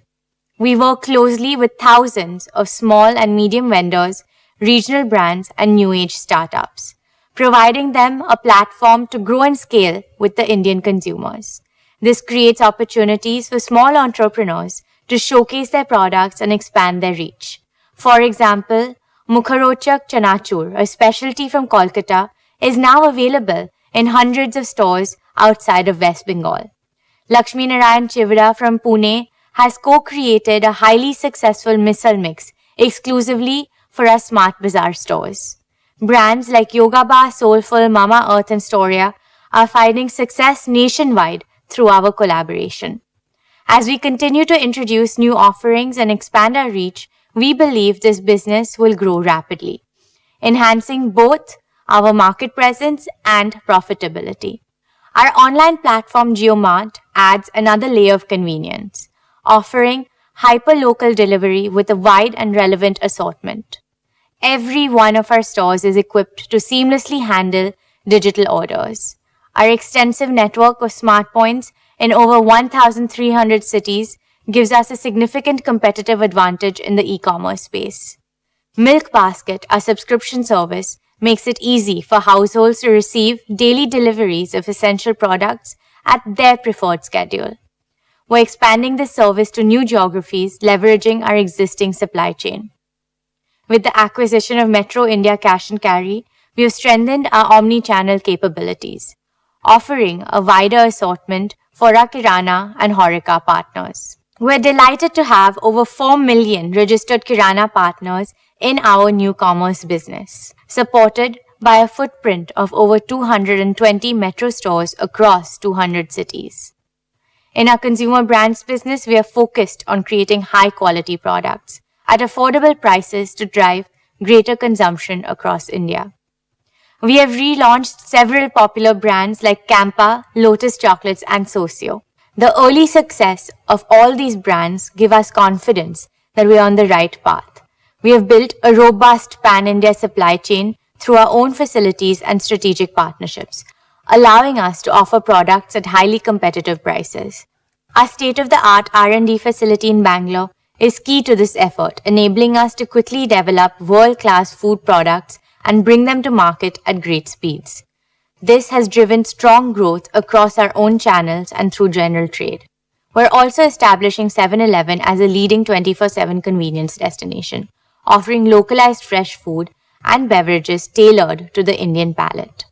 We work closely with thousands of small and medium vendors, regional brands, and new age startups, providing them a platform to grow and scale with the Indian consumers. This creates opportunities for small entrepreneurs to showcase their products and expand their reach. For example, Mukharochak Chanachur, a specialty from Kolkata, is now available in hundreds of stores outside of West Bengal. Lakshmi Narayan Chivra from Pune has co-created a highly successful misal mix exclusively for our Smart Bazaar stores. Brands like Yoga Bar, Soulful, Mama Earth, and Storia are finding success nationwide through our collaboration. As we continue to introduce new offerings and expand our reach, we believe this business will grow rapidly, enhancing both our market presence and profitability. Our online platform JioMart adds another layer of convenience, offering hyper-local delivery with a wide and relevant assortment. Every one of our stores is equipped to seamlessly handle digital orders. Our extensive network of smart points in over 1,300 cities gives us a significant competitive advantage in the e-commerce space. Milk Basket, our subscription service, makes it easy for households to receive daily deliveries of essential products at their preferred schedule. We're expanding this service to new geographies, leveraging our existing supply chain. With the acquisition of Metro India Cash and Carry, we have strengthened our omni-channel capabilities, offering a wider assortment for our Kirana and Horeca partners. We're delighted to have over 4 million registered Kirana partners in our new commerce business, supported by a footprint of over 220 metro stores across 200 cities. In our consumer brands business, we are focused on creating high-quality products at affordable prices to drive greater consumption across India. We have relaunched several popular brands like Campa, Lotus Chocolates, and Socio. The early success of all these brands give us confidence that we are on the right path. We have built a robust pan-India supply chain through our own facilities and strategic partnerships, allowing us to offer products at highly competitive prices. Our state-of-the-art R&D facility in Bangalore is key to this effort, enabling us to quickly develop world-class food products and bring them to market at great speeds. This has driven strong growth across our own channels and through general trade. We're also establishing 7-Eleven as a leading 24/7 convenience destination, offering localized fresh food and beverages tailored to the Indian palate.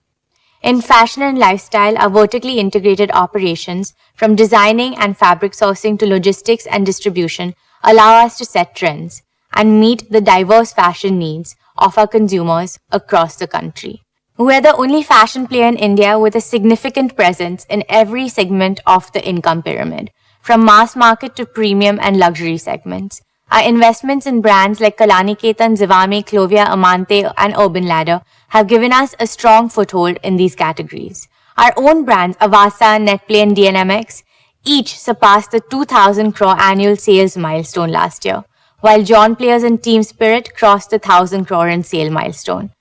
In fashion and lifestyle, our vertically integrated operations, from designing and fabric sourcing to logistics and distribution, allow us to set trends and meet the diverse fashion needs of our consumers across the country. We are the only fashion player in India with a significant presence in every segment of the income pyramid, from mass market to premium and luxury segments. Our investments in brands like Kalanikethan, Zivame, Clovia, Amante, and Urban Ladder have given us a strong foothold in these categories. Our own brands, Avasa, Netplay, and DNMX, each surpassed the 2,000 crore annual sales milestone last year, while John Players and Team Spirit crossed the 1,000 crore in sale milestone.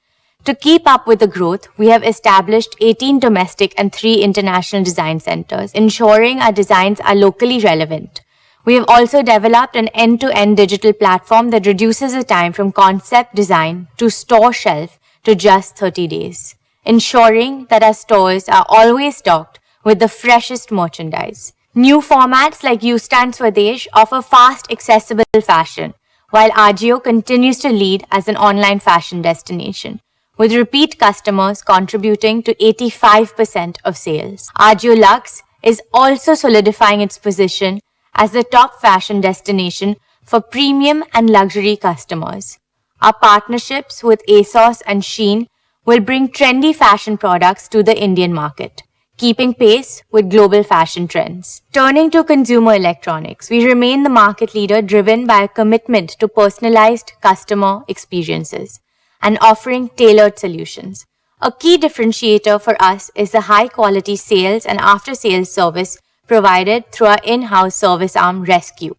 To keep up with the growth, we have established 18 domestic and 3 international design centers, ensuring our designs are locally relevant. We have also developed an end-to-end digital platform that reduces the time from concept design to store shelf to just 30 days, ensuring that our stores are always stocked with the freshest merchandise. New formats like U-Stand Swadesh offer fast, accessible fashion, while Agio continues to lead as an online fashion destination, with repeat customers contributing to 85% of sales. Agio Luxe is also solidifying its position as the top fashion destination for premium and luxury customers. Our partnerships with ASOS and Shein will bring trendy fashion products to the Indian market, keeping pace with global fashion trends. Turning to consumer electronics, we remain the market leader driven by a commitment to personalized customer experiences and offering tailored solutions. A key differentiator for us is the high-quality sales and after-sales service provided through our in-house service arm, Rescue.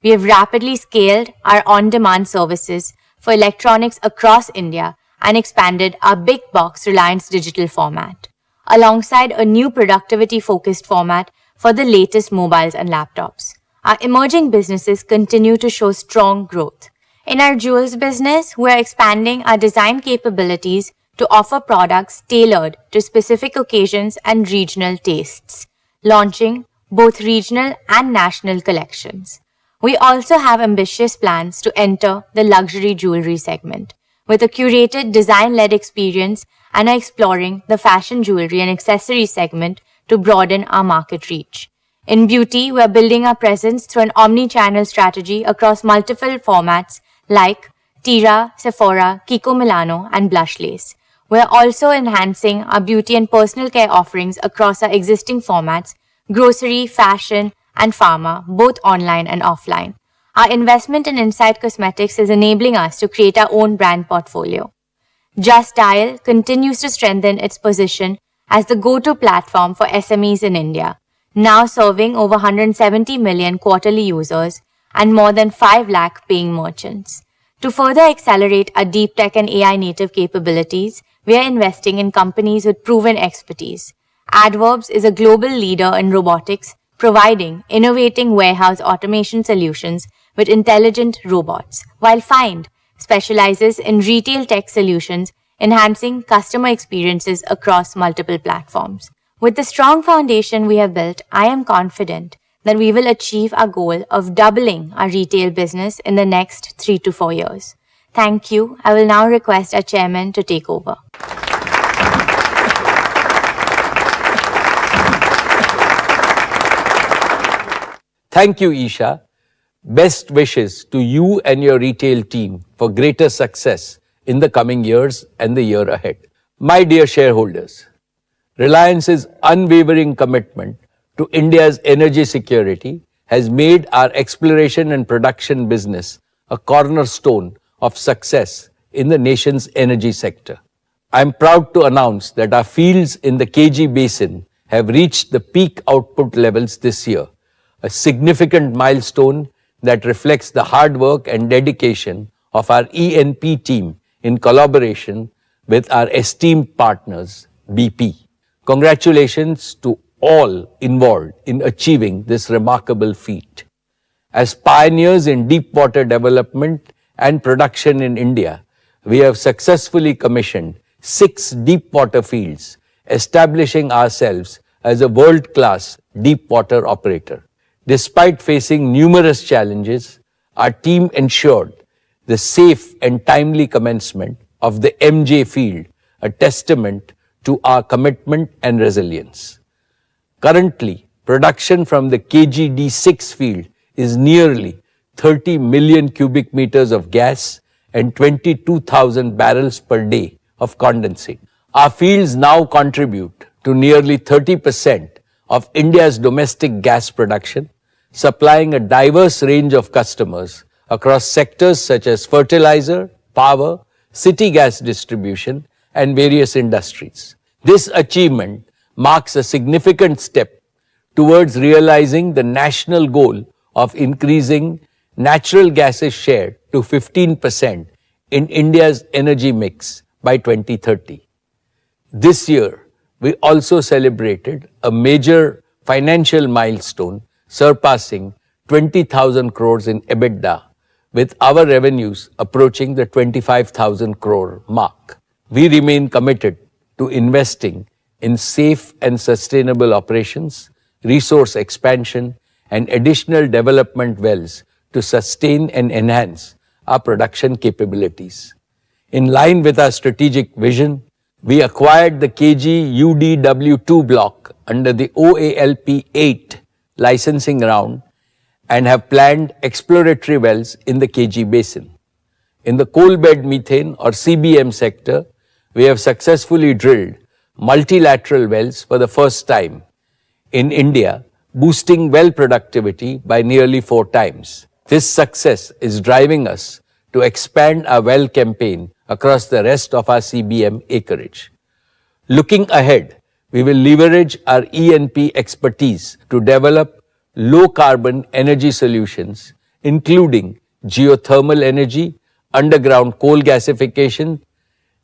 We have rapidly scaled our on-demand services for electronics across India and expanded our big box Reliance Digital format, alongside a new productivity-focused format for the latest mobiles and laptops. Our emerging businesses continue to show strong growth. In our jewels business, we are expanding our design capabilities to offer products tailored to specific occasions and regional tastes, launching both regional and national collections. We also have ambitious plans to enter the luxury jewelry segment with a curated design-led experience and are exploring the fashion jewelry and accessories segment to broaden our market reach. In beauty, we are building our presence through an omni-channel strategy across multiple formats like Tira, Sephora, Kiko Milano, and Blushlace. We are also enhancing our beauty and personal care offerings across our existing formats, grocery, fashion, and pharma, both online and offline. Our investment in Insight Cosmetics is enabling us to create our own brand portfolio. Just Dial continues to strengthen its position as the go-to platform for SMEs in India, now serving over 170 million quarterly users and more than 5 lakh paying merchants. To further accelerate our deep tech and AI native capabilities, we are investing in companies with proven expertise. Adverbs is a global leader in robotics, providing innovating warehouse automation solutions with intelligent robots, while Find specializes in retail tech solutions, enhancing customer experiences across multiple platforms. With the strong foundation we have built, I am confident that we will achieve our goal of doubling our retail business in the next 3 to 4 years. Thank you. I will now request our chairman to take over. Thank you, Isha. Best wishes to you and your retail team for greater success in the coming years and the year ahead. My dear shareholders, Reliance's unwavering commitment to India's energy security has made our exploration and production business a cornerstone of success in the nation's energy sector. I am proud to announce that our fields in the KG Basin have reached the peak output levels this year, a significant milestone that reflects the hard work and dedication of our E&P team in collaboration with our esteemed partners, BP. Congratulations to all involved in achieving this remarkable feat. As pioneers in deep water development and production in India, we have successfully commissioned 6 deep water fields, establishing ourselves as a world-class deep water operator. Despite facing numerous challenges, our team ensured the safe and timely commencement of the MJ field, a testament to our commitment and resilience. Currently, production from the KGD6 field is nearly 30 million cubic meters of gas and 22,000 barrels per day of condensate. Our fields now contribute to nearly 30% of India's domestic gas production, supplying a diverse range of customers across sectors such as fertilizer, power, city gas distribution, and various industries. This achievement marks a significant step towards realizing the national goal of increasing natural gas's share to 15% in India's energy mix by 2030. This year, we also celebrated a major financial milestone, surpassing 20,000 crores in EBITDA, with our revenues approaching the 25,000 crore mark. We remain committed to investing in safe and sustainable operations, resource expansion, and additional development wells to sustain and enhance our production capabilities. In line with our strategic vision, we acquired the KG UDW2 block under the OALP 8 licensing round and have planned exploratory wells in the KG Basin. In the coal bed methane or CBM sector, we have successfully drilled multilateral wells for the first time in India, boosting well productivity by nearly 4 times. This success is driving us to expand our well campaign across the rest of our CBM acreage. Looking ahead, we will leverage our E&P expertise to develop low-carbon energy solutions, including geothermal energy, underground coal gasification,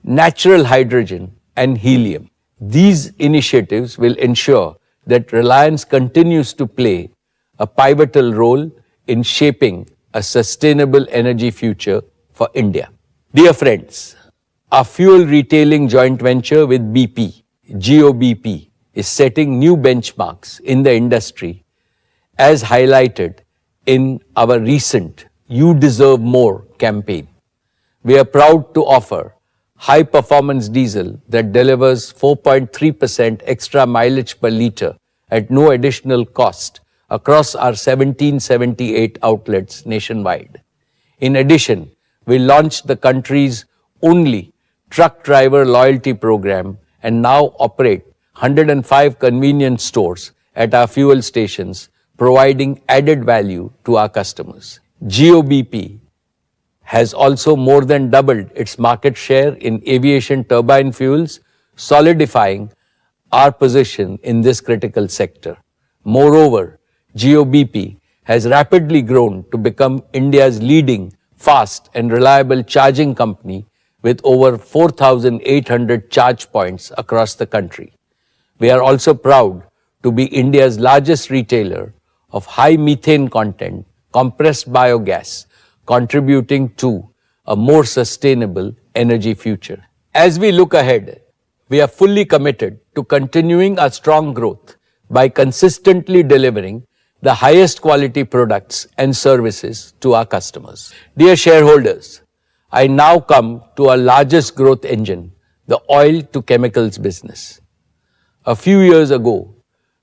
natural hydrogen, and helium. These initiatives will ensure that Reliance continues to play a pivotal role in shaping a sustainable energy future for India. Dear friends, our fuel retailing joint venture with BP, GOBP, is setting new benchmarks in the industry, as highlighted in our recent You Deserve More campaign. We are proud to offer high-performance diesel that delivers 4.3% extra mileage per liter at no additional cost across our 1778 outlets nationwide. In addition, we launched the country's only truck driver loyalty program and now operate 105 convenience stores at our fuel stations, providing added value to our customers. GOBP has also more than doubled its market share in aviation turbine fuels, solidifying our position in this critical sector. Moreover, GOBP has rapidly grown to become India's leading fast and reliable charging company with over 4,800 charge points across the country. We are also proud to be India's largest retailer of high methane content compressed biogas, contributing to a more sustainable energy future. As we look ahead, we are fully committed to continuing our strong growth by consistently delivering the highest quality products and services to our customers. Dear shareholders, I now come to our largest growth engine, the oil to chemicals business. A few years ago,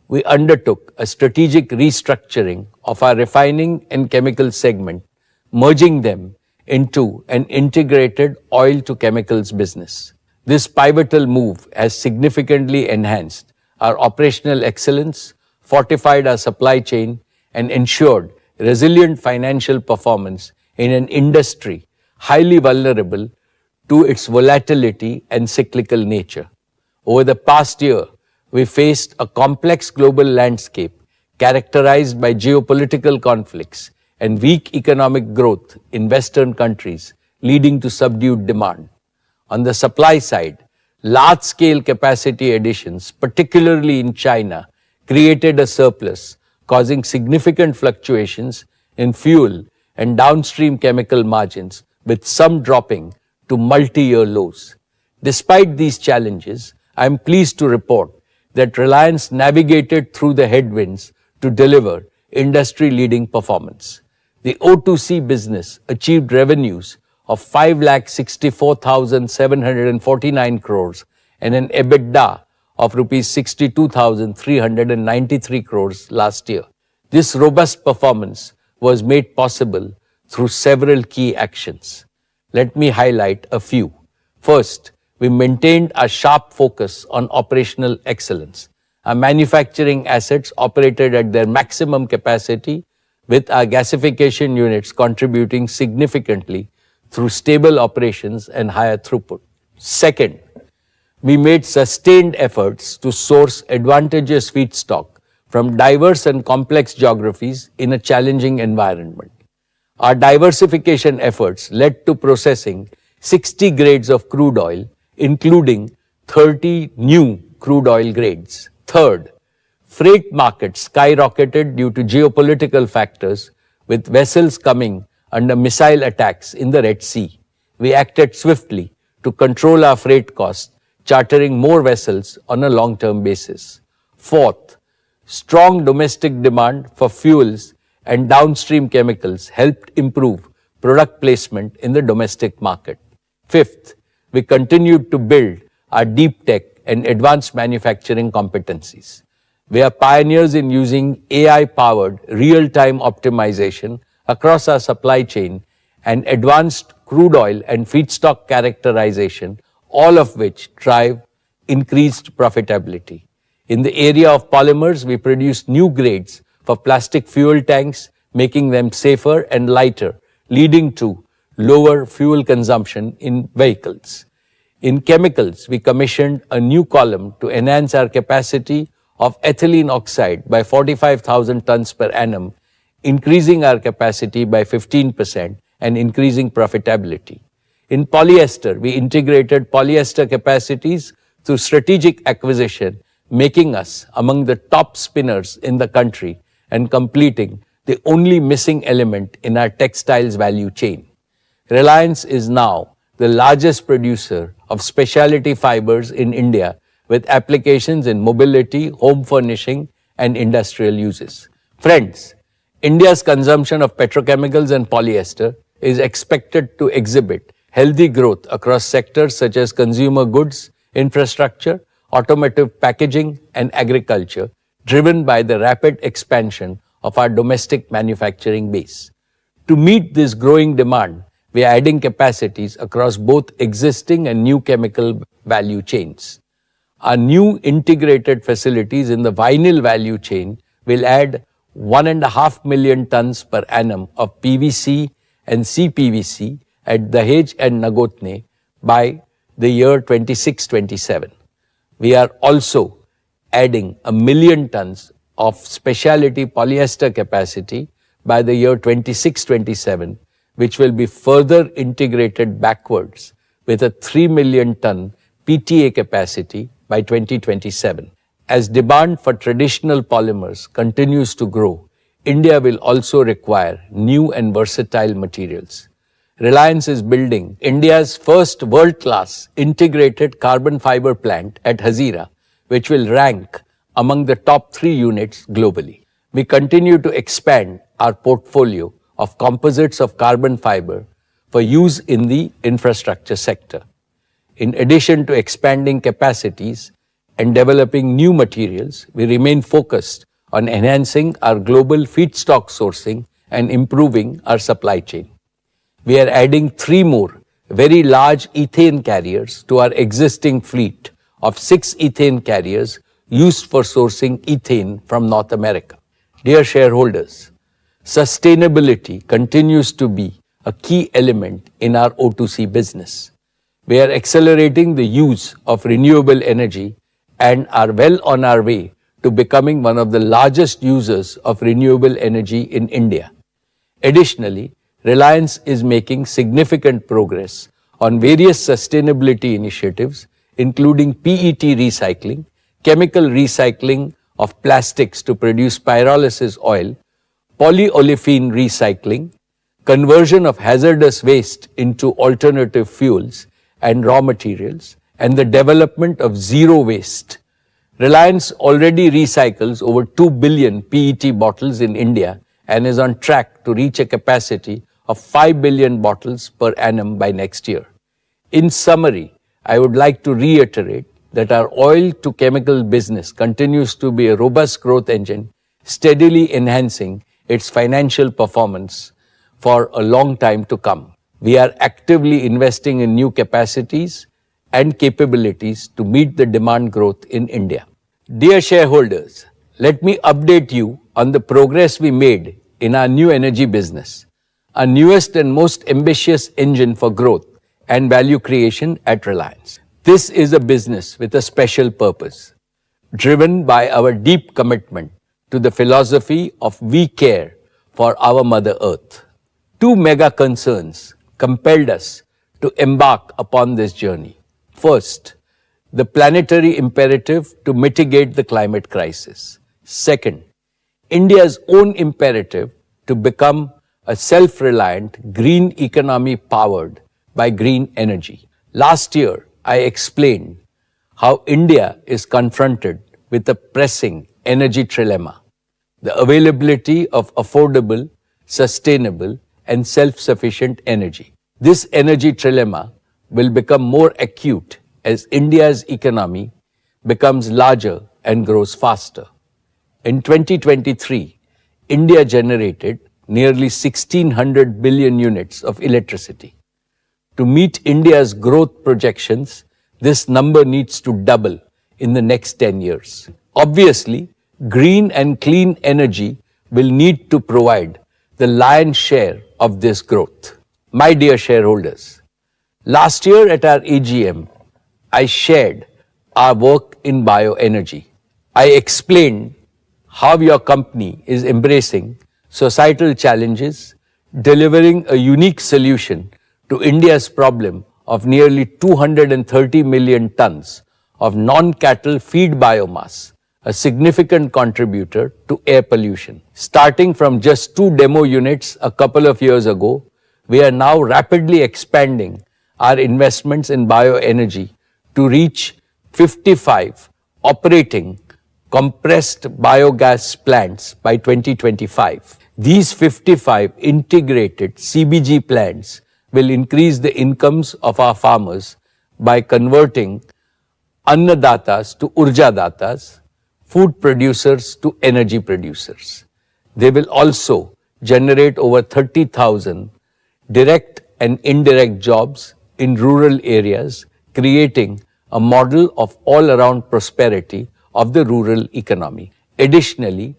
we undertook a strategic restructuring of our refining and chemical segment, merging them into an integrated oil to chemicals business. This pivotal move has significantly enhanced our operational excellence, fortified our supply chain, and ensured resilient financial performance in an industry highly vulnerable to its volatility and cyclical nature. Over the past year, we faced a complex global landscape characterized by geopolitical conflicts and weak economic growth in Western countries, leading to subdued demand. On the supply side, large-scale capacity additions, particularly in China, created a surplus, causing significant fluctuations in fuel and downstream chemical margins, with some dropping to multi-year lows. Despite these challenges, I am pleased to report that Reliance navigated through the headwinds to deliver industry-leading performance. The O2C business achieved revenues of 5,64,749 crores and an EBITDA of rupees 62,393 crores last year. This robust performance was made possible through several key actions. Let me highlight a few. First, we maintained a sharp focus on operational excellence. Our manufacturing assets operated at their maximum capacity, with our gasification units contributing significantly through stable operations and higher throughput. Second, we made sustained efforts to source advantageous feedstock from diverse and complex geographies in a challenging environment. Our diversification efforts led to processing 60 grades of crude oil, including 30 new crude oil grades. Third, freight markets skyrocketed due to geopolitical factors, with vessels coming under missile attacks in the Red Sea. We acted swiftly to control our freight costs, chartering more vessels on a long-term basis. Fourth, strong domestic demand for fuels and downstream chemicals helped improve product placement in the domestic market. Fifth, we continued to build our deep tech and advanced manufacturing competencies. We are pioneers in using AI-powered real-time optimization across our supply chain and advanced crude oil and feedstock characterization, all of which drive increased profitability. In the area of polymers, we produced new grades for plastic fuel tanks, making them safer and lighter, leading to lower fuel consumption in vehicles. In chemicals, we commissioned a new column to enhance our capacity of ethylene oxide by 45,000 tons per annum, increasing our capacity by 15% and increasing profitability. In polyester, we integrated polyester capacities through strategic acquisition, making us among the top spinners in the country and completing the only missing element in our textiles value chain. Reliance is now the largest producer of specialty fibers in India, with applications in mobility, home furnishing, and industrial uses. Friends, India's consumption of petrochemicals and polyester is expected to exhibit healthy growth across sectors such as consumer goods, infrastructure, automotive packaging, and agriculture, driven by the rapid expansion of our domestic manufacturing base. To meet this growing demand, we are adding capacities across both existing and new chemical value chains. Our new integrated facilities in the vinyl value chain will add 1.5 million tons per annum of PVC and CPVC at Dahej and Nagotne by the year 26-27. We are also adding 1 million tons of specialty polyester capacity by the year 26-27, which will be further integrated backwards with a 3 million ton PTA capacity by 2027. As demand for traditional polymers continues to grow, India will also require new and versatile materials. Reliance is building India's first world-class integrated carbon fiber plant at Hazira, which will rank among the top 3 units globally. We continue to expand our portfolio of composites of carbon fiber for use in the infrastructure sector. In addition to expanding capacities and developing new materials, we remain focused on enhancing our global feedstock sourcing and improving our supply chain. We are adding 3 more very large ethane carriers to our existing fleet of 6 ethane carriers used for sourcing ethane from North America. Dear shareholders, sustainability continues to be a key element in our O2C business. We are accelerating the use of renewable energy and are well on our way to becoming one of the largest users of renewable energy in India. Additionally, Reliance is making significant progress on various sustainability initiatives, including PET recycling, chemical recycling of plastics to produce pyrolysis oil, polyolefin recycling, conversion of hazardous waste into alternative fuels and raw materials, and the development of zero waste. Reliance already recycles over 2 billion PET bottles in India and is on track to reach a capacity of 5 billion bottles per annum by next year. In summary, I would like to reiterate that our oil to chemical business continues to be a robust growth engine, steadily enhancing its financial performance for a long time to come. We are actively investing in new capacities and capabilities to meet the demand growth in India. Dear shareholders, let me update you on the progress we made in our new energy business, our newest and most ambitious engine for growth and value creation at Reliance. This is a business with a special purpose, driven by our deep commitment to the philosophy of we care for our Mother Earth. Two mega concerns compelled us to embark upon this journey. First, the planetary imperative to mitigate the climate crisis. Second, India's own imperative to become a self-reliant green economy powered by green energy. Last year, I explained how India is confronted with a pressing energy trilemma: the availability of affordable, sustainable, and self-sufficient energy. This energy trilemma will become more acute as India's economy becomes larger and grows faster. In 2023, India generated nearly 1,600 billion units of electricity. To meet India's growth projections, this number needs to double in the next 10 years. Obviously, green and clean energy will need to provide the lion's share of this growth. My dear shareholders, last year at our AGM, I shared our work in bioenergy. I explained how your company is embracing societal challenges, delivering a unique solution to India's problem of nearly 230 million tons of non-cattle feed biomass, a significant contributor to air pollution. Starting from just 2 demo units a couple of years ago, we are now rapidly expanding our investments in bioenergy to reach 55 operating compressed biogas plants by 2025. These 55 integrated CBG plants will increase the incomes of our farmers by converting annadatas to urjadatas, food producers to energy producers. They will also generate over 30,000 direct and indirect jobs in rural areas, creating a model of all-around prosperity of the rural economy. Additionally,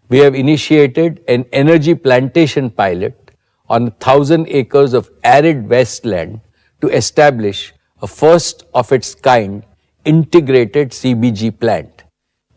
we have initiated an energy plantation pilot on 1,000 acres of arid wasteland to establish a first-of-its-kind integrated CBG plant.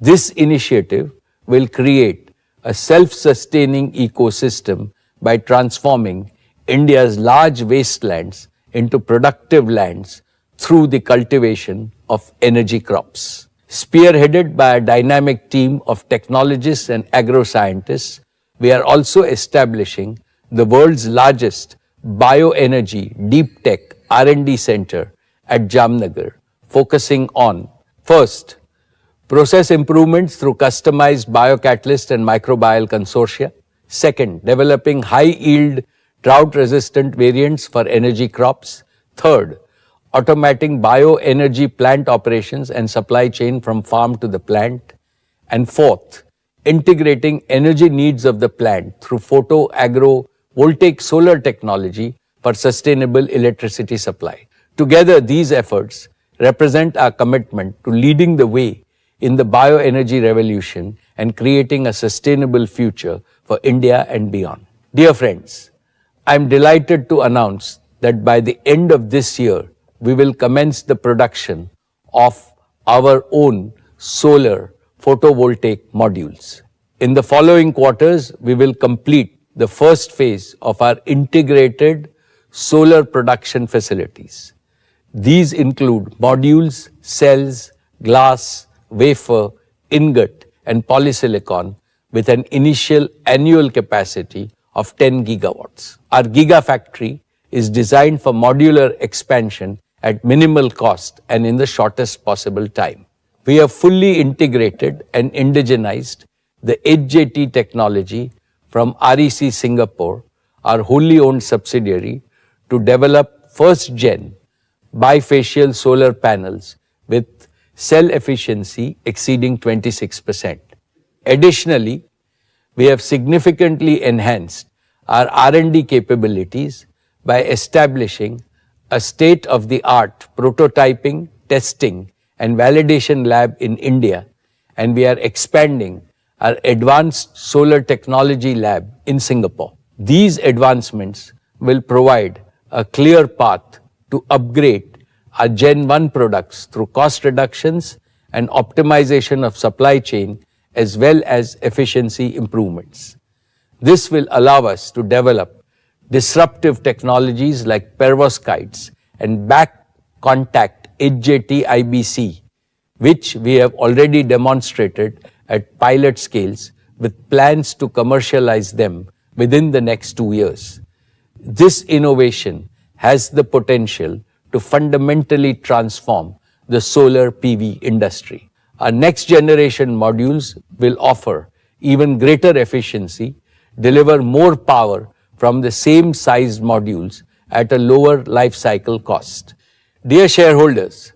This initiative will create a self-sustaining ecosystem by transforming India's large wastelands into productive lands through the cultivation of energy crops. Spearheaded by a dynamic team of technologists and agro-scientists, we are also establishing the world's largest bioenergy deep tech R&D center at Jamnagar, focusing on, first, process improvements through customized biocatalyst and microbial consortia. Second, developing high-yield, drought-resistant variants for energy crops. Third, automating bioenergy plant operations and supply chain from farm to the plant. And fourth, integrating energy needs of the plant through photo-agro-voltaic solar technology for sustainable electricity supply. Together, these efforts represent our commitment to leading the way in the bioenergy revolution and creating a sustainable future for India and beyond. Dear friends, I am delighted to announce that by the end of this year, we will commence the production of our own solar photovoltaic modules. In the following quarters, we will complete the first phase of our integrated solar production facilities. These include modules, cells, glass, wafer, ingot, and polysilicon with an initial annual capacity of 10 gigawatts. Our gigafactory is designed for modular expansion at minimal cost and in the shortest possible time. We have fully integrated and indigenized the HJT technology from REC Singapore, our wholly owned subsidiary, to develop first-gen bifacial solar panels with cell efficiency exceeding 26%. Additionally, we have significantly enhanced our R&D capabilities by establishing a state-of-the-art prototyping, testing, and validation lab in India, and we are expanding our advanced solar technology lab in Singapore. These advancements will provide a clear path to upgrade our Gen 1 products through cost reductions and optimization of supply chain as well as efficiency improvements. This will allow us to develop disruptive technologies like perovskites and back contact HJT IBC, which we have already demonstrated at pilot scales with plans to commercialize them within the next 2 years. This innovation has the potential to fundamentally transform the solar PV industry. Our next generation modules will offer even greater efficiency, deliver more power from the same sized modules at a lower life cycle cost. Dear shareholders,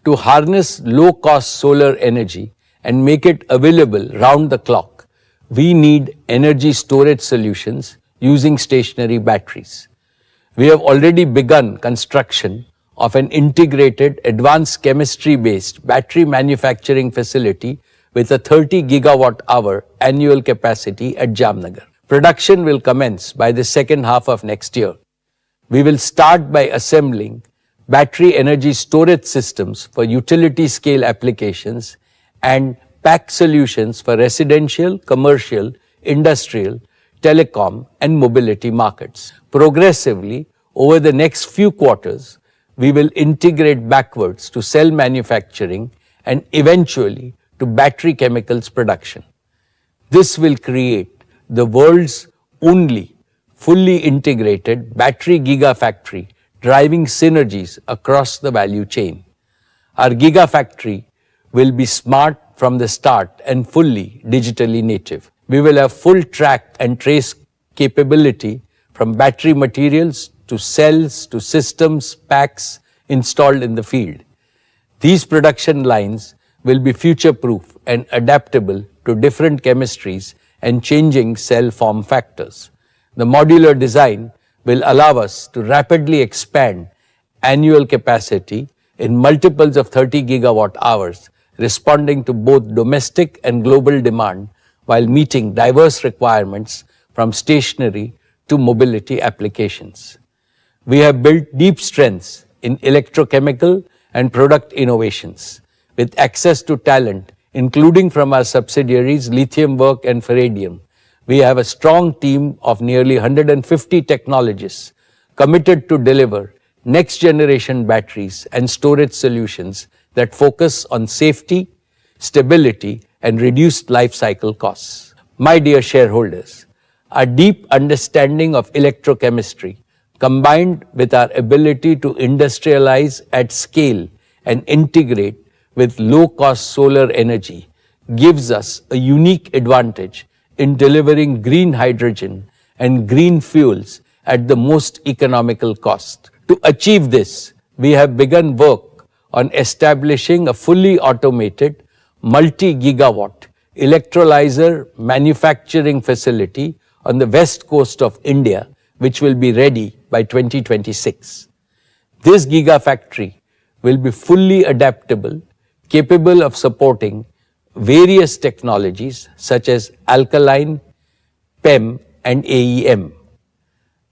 to harness low-cost solar energy and make it available round the clock, we need energy storage solutions using stationary batteries. We have already begun construction of an integrated advanced chemistry-based battery manufacturing facility with a 30 gigawatt-hour annual capacity at Jamnagar. Production will commence by the second half of next year. We will start by assembling battery energy storage systems for utility scale applications and pack solutions for residential, commercial, industrial, telecom, and mobility markets. Progressively, over the next few quarters, we will integrate backwards to cell manufacturing and eventually to battery chemicals production. This will create the world's only fully integrated battery gigafactory, driving synergies across the value chain. Our gigafactory will be smart from the start and fully digitally native. We will have full track and trace capability from battery materials to cells to systems, packs installed in the field. These production lines will be future-proof and adaptable to different chemistries and changing cell form factors. The modular design will allow us to rapidly expand annual capacity in multiples of 30 gigawatt hours, responding to both domestic and global demand while meeting diverse requirements from stationary to mobility applications. We have built deep strengths in electrochemical and product innovations with access to talent, including from our subsidiaries Lithium Work and Ferradium. We have a strong team of nearly 150 technologists committed to deliver next-generation batteries and storage solutions that focus on safety, stability, and reduced life cycle costs. My dear shareholders, our deep understanding of electrochemistry, combined with our ability to industrialize at scale and integrate with low-cost solar energy, gives us a unique advantage in delivering green hydrogen and green fuels at the most economical cost. To achieve this, we have begun work on establishing a fully automated, multi-gigawatt electrolyzer manufacturing facility on the west coast of India, which will be ready by 2026. This gigafactory will be fully adaptable, capable of supporting various technologies such as alkaline, PEM and AEM.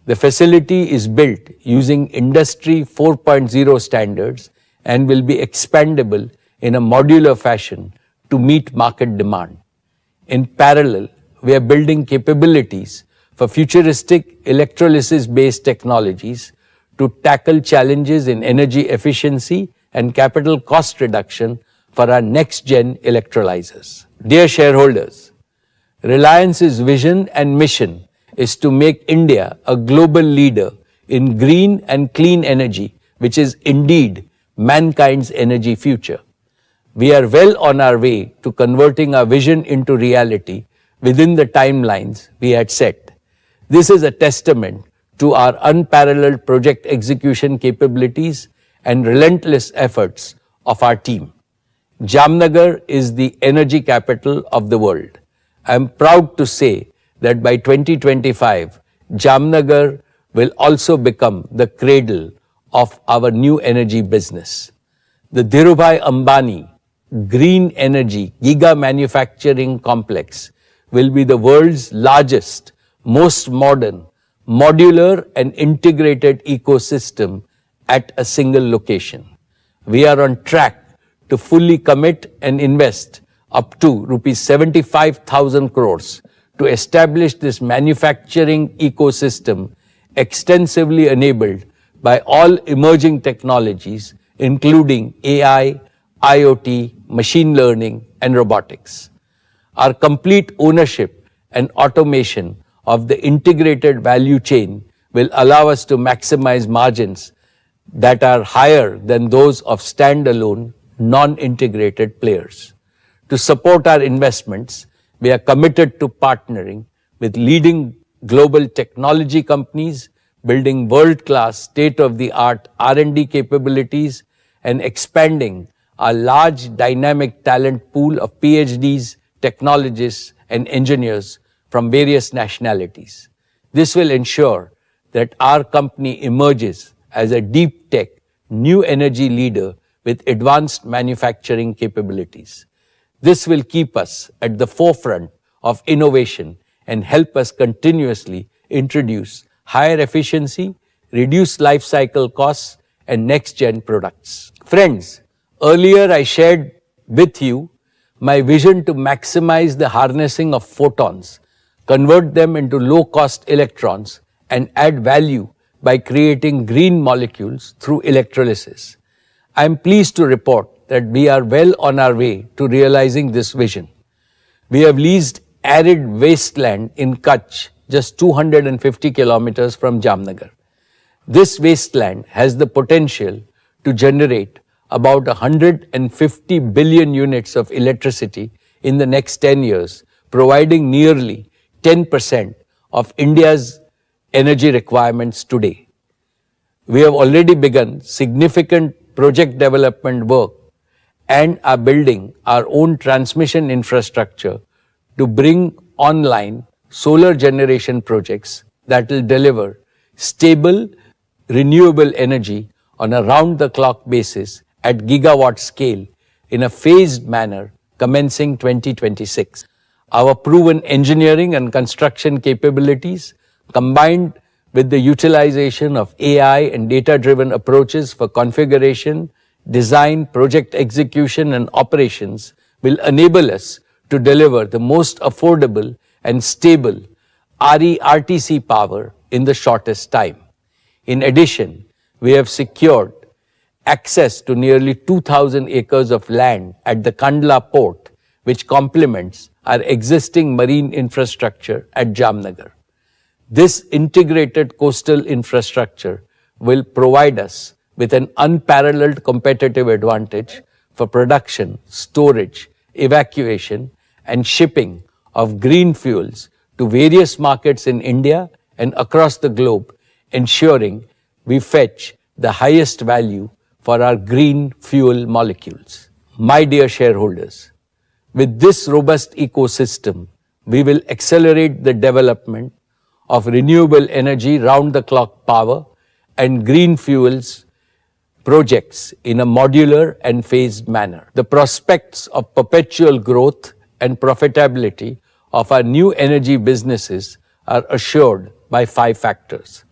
The facility is built using Industry 4.0 standards and will be expandable in a modular fashion to meet market demand. In parallel, we are building capabilities for futuristic electrolysis-based technologies to tackle challenges in energy efficiency and capital cost reduction for our next-gen electrolyzers. Dear shareholders, Reliance's vision and mission is to make India a global leader in green and clean energy, which is indeed mankind's energy future. We are well on our way to converting our vision into reality within the timelines we had set. This is a testament to our unparalleled project execution capabilities and relentless efforts of our team. Jamnagar is the energy capital of the world. I am proud to say that by 2025, Jamnagar will also become the cradle of our new energy business. The Dhirubhai Ambani Green Energy Giga Manufacturing Complex will be the world's largest, most modern, modular and integrated ecosystem at a single location. We are on track to fully commit and invest up to rupees 75,000 crores to establish this manufacturing ecosystem extensively enabled by all emerging technologies, including AI, IoT, machine learning, and robotics. Our complete ownership and automation of the integrated value chain will allow us to maximize margins that are higher than those of standalone, non-integrated players. To support our investments, we are committed to partnering with leading global technology companies, building world-class, state-of-the-art R&D capabilities, and expanding our large dynamic talent pool of PhDs, technologists, and engineers from various nationalities. This will ensure that our company emerges as a deep tech, new energy leader with advanced manufacturing capabilities. This will keep us at the forefront of innovation and help us continuously introduce higher efficiency, reduce life cycle costs, and next-gen products. Friends, earlier I shared with you my vision to maximize the harnessing of photons, convert them into low-cost electrons, and add value by creating green molecules through electrolysis. I am pleased to report that we are well on our way to realizing this vision. We have leased arid wasteland in Kutch, just 250 kilometers from Jamnagar. This wasteland has the potential to generate about 150 billion units of electricity in the next 10 years, providing nearly 10% of India's energy requirements today. We have already begun significant project development work and are building our own transmission infrastructure to bring online solar generation projects that will deliver stable, renewable energy on a round-the-clock basis at gigawatt scale in a phased manner commencing 2026. Our proven engineering and construction capabilities, combined with the utilization of AI and data-driven approaches for configuration, design, project execution, and operations, will enable us to deliver the most affordable and stable RE-RTC power in the shortest time. In addition, we have secured access to nearly 2,000 acres of land at the Kandla port, which complements our existing marine infrastructure at Jamnagar. This integrated coastal infrastructure will provide us with an unparalleled competitive advantage for production, storage, evacuation, and shipping of green fuels to various markets in India and across the globe, ensuring we fetch the highest value for our green fuel molecules. My dear shareholders, with this robust ecosystem, we will accelerate the development of renewable energy round-the-clock power and green fuels projects in a modular and phased manner. The prospects of perpetual growth and profitability of our new energy businesses are assured by 5 factors.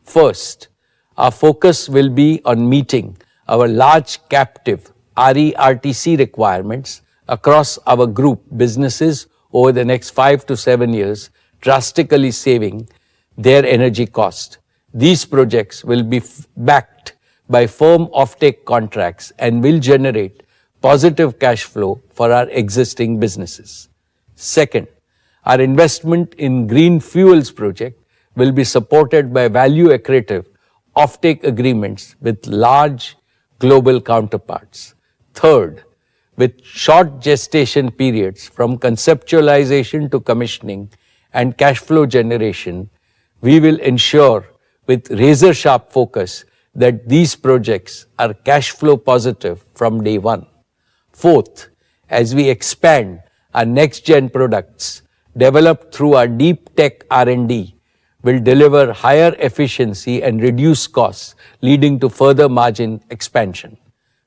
First, our focus will be on meeting our large captive RE/RTC requirements across our group businesses over the next 5 to 7 years, drastically saving their energy cost. These projects will be backed by firm offtake contracts and will generate positive cash flow for our existing businesses. Second, our investment in green fuels project will be supported by value accretive offtake agreements with large global counterparts. Third, with short gestation periods from conceptualization to commissioning and cash flow generation, we will ensure with razor-sharp focus that these projects are cash flow positive from day one. Fourth, as we expand our next-gen products developed through our deep tech R&D, will deliver higher efficiency and reduce costs, leading to further margin expansion.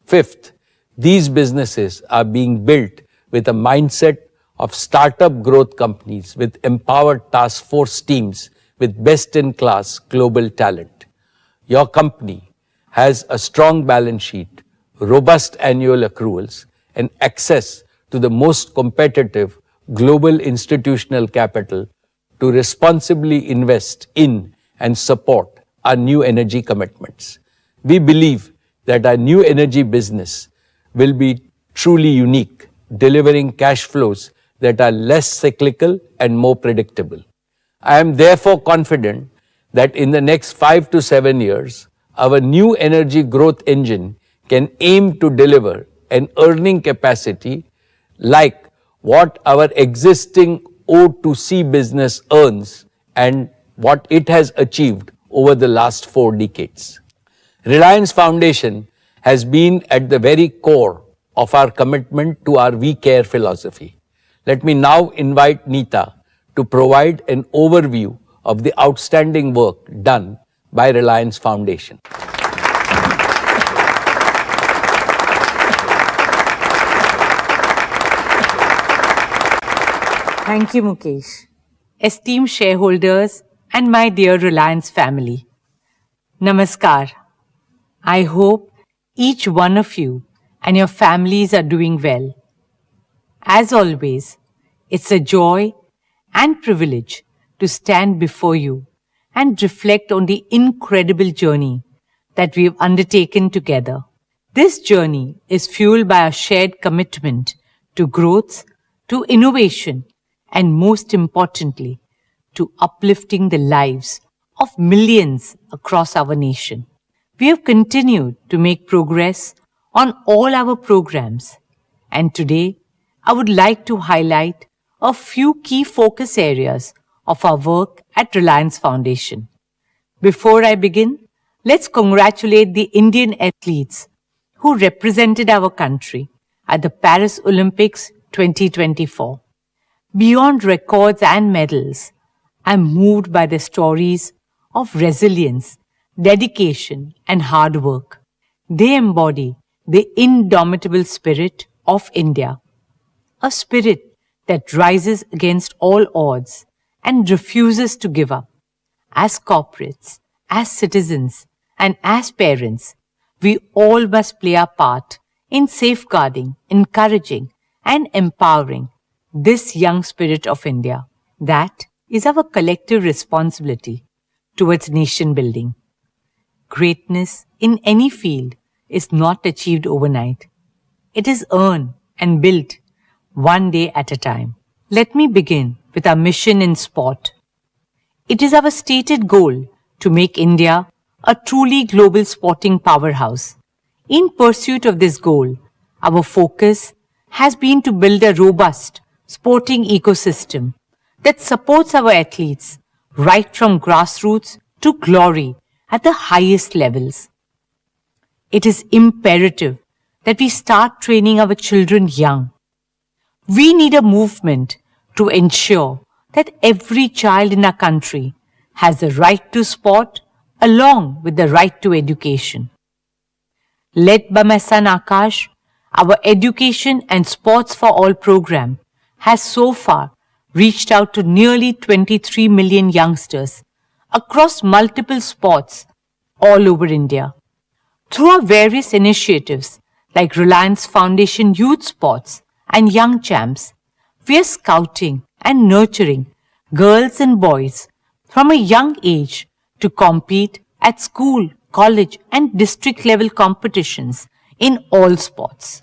Fifth, these businesses are being built with a mindset of startup growth companies with empowered task force teams with best-in-class global talent. Your company has a strong balance sheet, robust annual accruals, and access to the most competitive global institutional capital to responsibly invest in and support our new energy commitments. We believe that our new energy business will be truly unique, delivering cash flows that are less cyclical and more predictable. I am therefore confident that in the next 5 to 7 years, our new energy growth engine can aim to deliver an earning capacity like what our existing O2C business earns and what it has achieved over the last 4 decades. Reliance Foundation has been at the very core of our commitment to our We Care philosophy. Let me now invite Neeta to provide an overview of the outstanding work done by Reliance Foundation. Thank you, Mukesh. Esteemed shareholders and my dear Reliance family, Namaskar. I hope each one of you and your families are doing well. As always, it's a joy and privilege to stand before you and reflect on the incredible journey that we have undertaken together. This journey is fueled by a shared commitment to growth, to innovation, and most importantly, to uplifting the lives of millions across our nation. We have continued to make progress on all our programs, and today I would like to highlight a few key focus areas of our work at Reliance Foundation. Before I begin, let's congratulate the Indian athletes who represented our country at the Paris Olympics 2024. Beyond records and medals, I'm moved by the stories of resilience, dedication, and hard work. They embody the indomitable spirit of India, a spirit that rises against all odds and refuses to give up. As corporates, as citizens, and as parents, we all must play our part in safeguarding, encouraging, and empowering this young spirit of India. That is our collective responsibility towards nation building. Greatness in any field is not achieved overnight. It is earned and built one day at a time. Let me begin with our mission in sport. It is our stated goal to make India a truly global sporting powerhouse. In pursuit of this goal, our focus has been to build a robust sporting ecosystem that supports our athletes right from grassroots to glory at the highest levels. It is imperative that we start training our children young. We need a movement to ensure that every child in our country has the right to sport along with the right to education. Led by my son Akash, our Education and Sports for All program has so far reached out to nearly 23 million youngsters across multiple sports all over India. Through our various initiatives like Reliance Foundation Youth Sports and Young Champs, we are scouting and nurturing girls and boys from a young age to compete at school, college and district level competitions in all sports.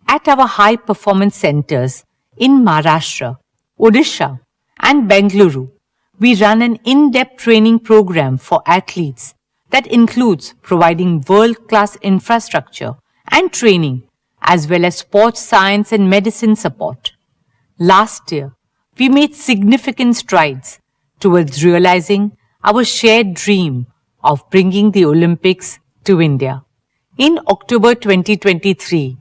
At our high performance centers in Maharashtra, Odisha and Bengaluru, we run an in-depth training program for athletes that includes providing world-class infrastructure and training as well as sports science and medicine support. Last year, we made significant strides towards realizing our shared dream of bringing the Olympics to India. In October 2023,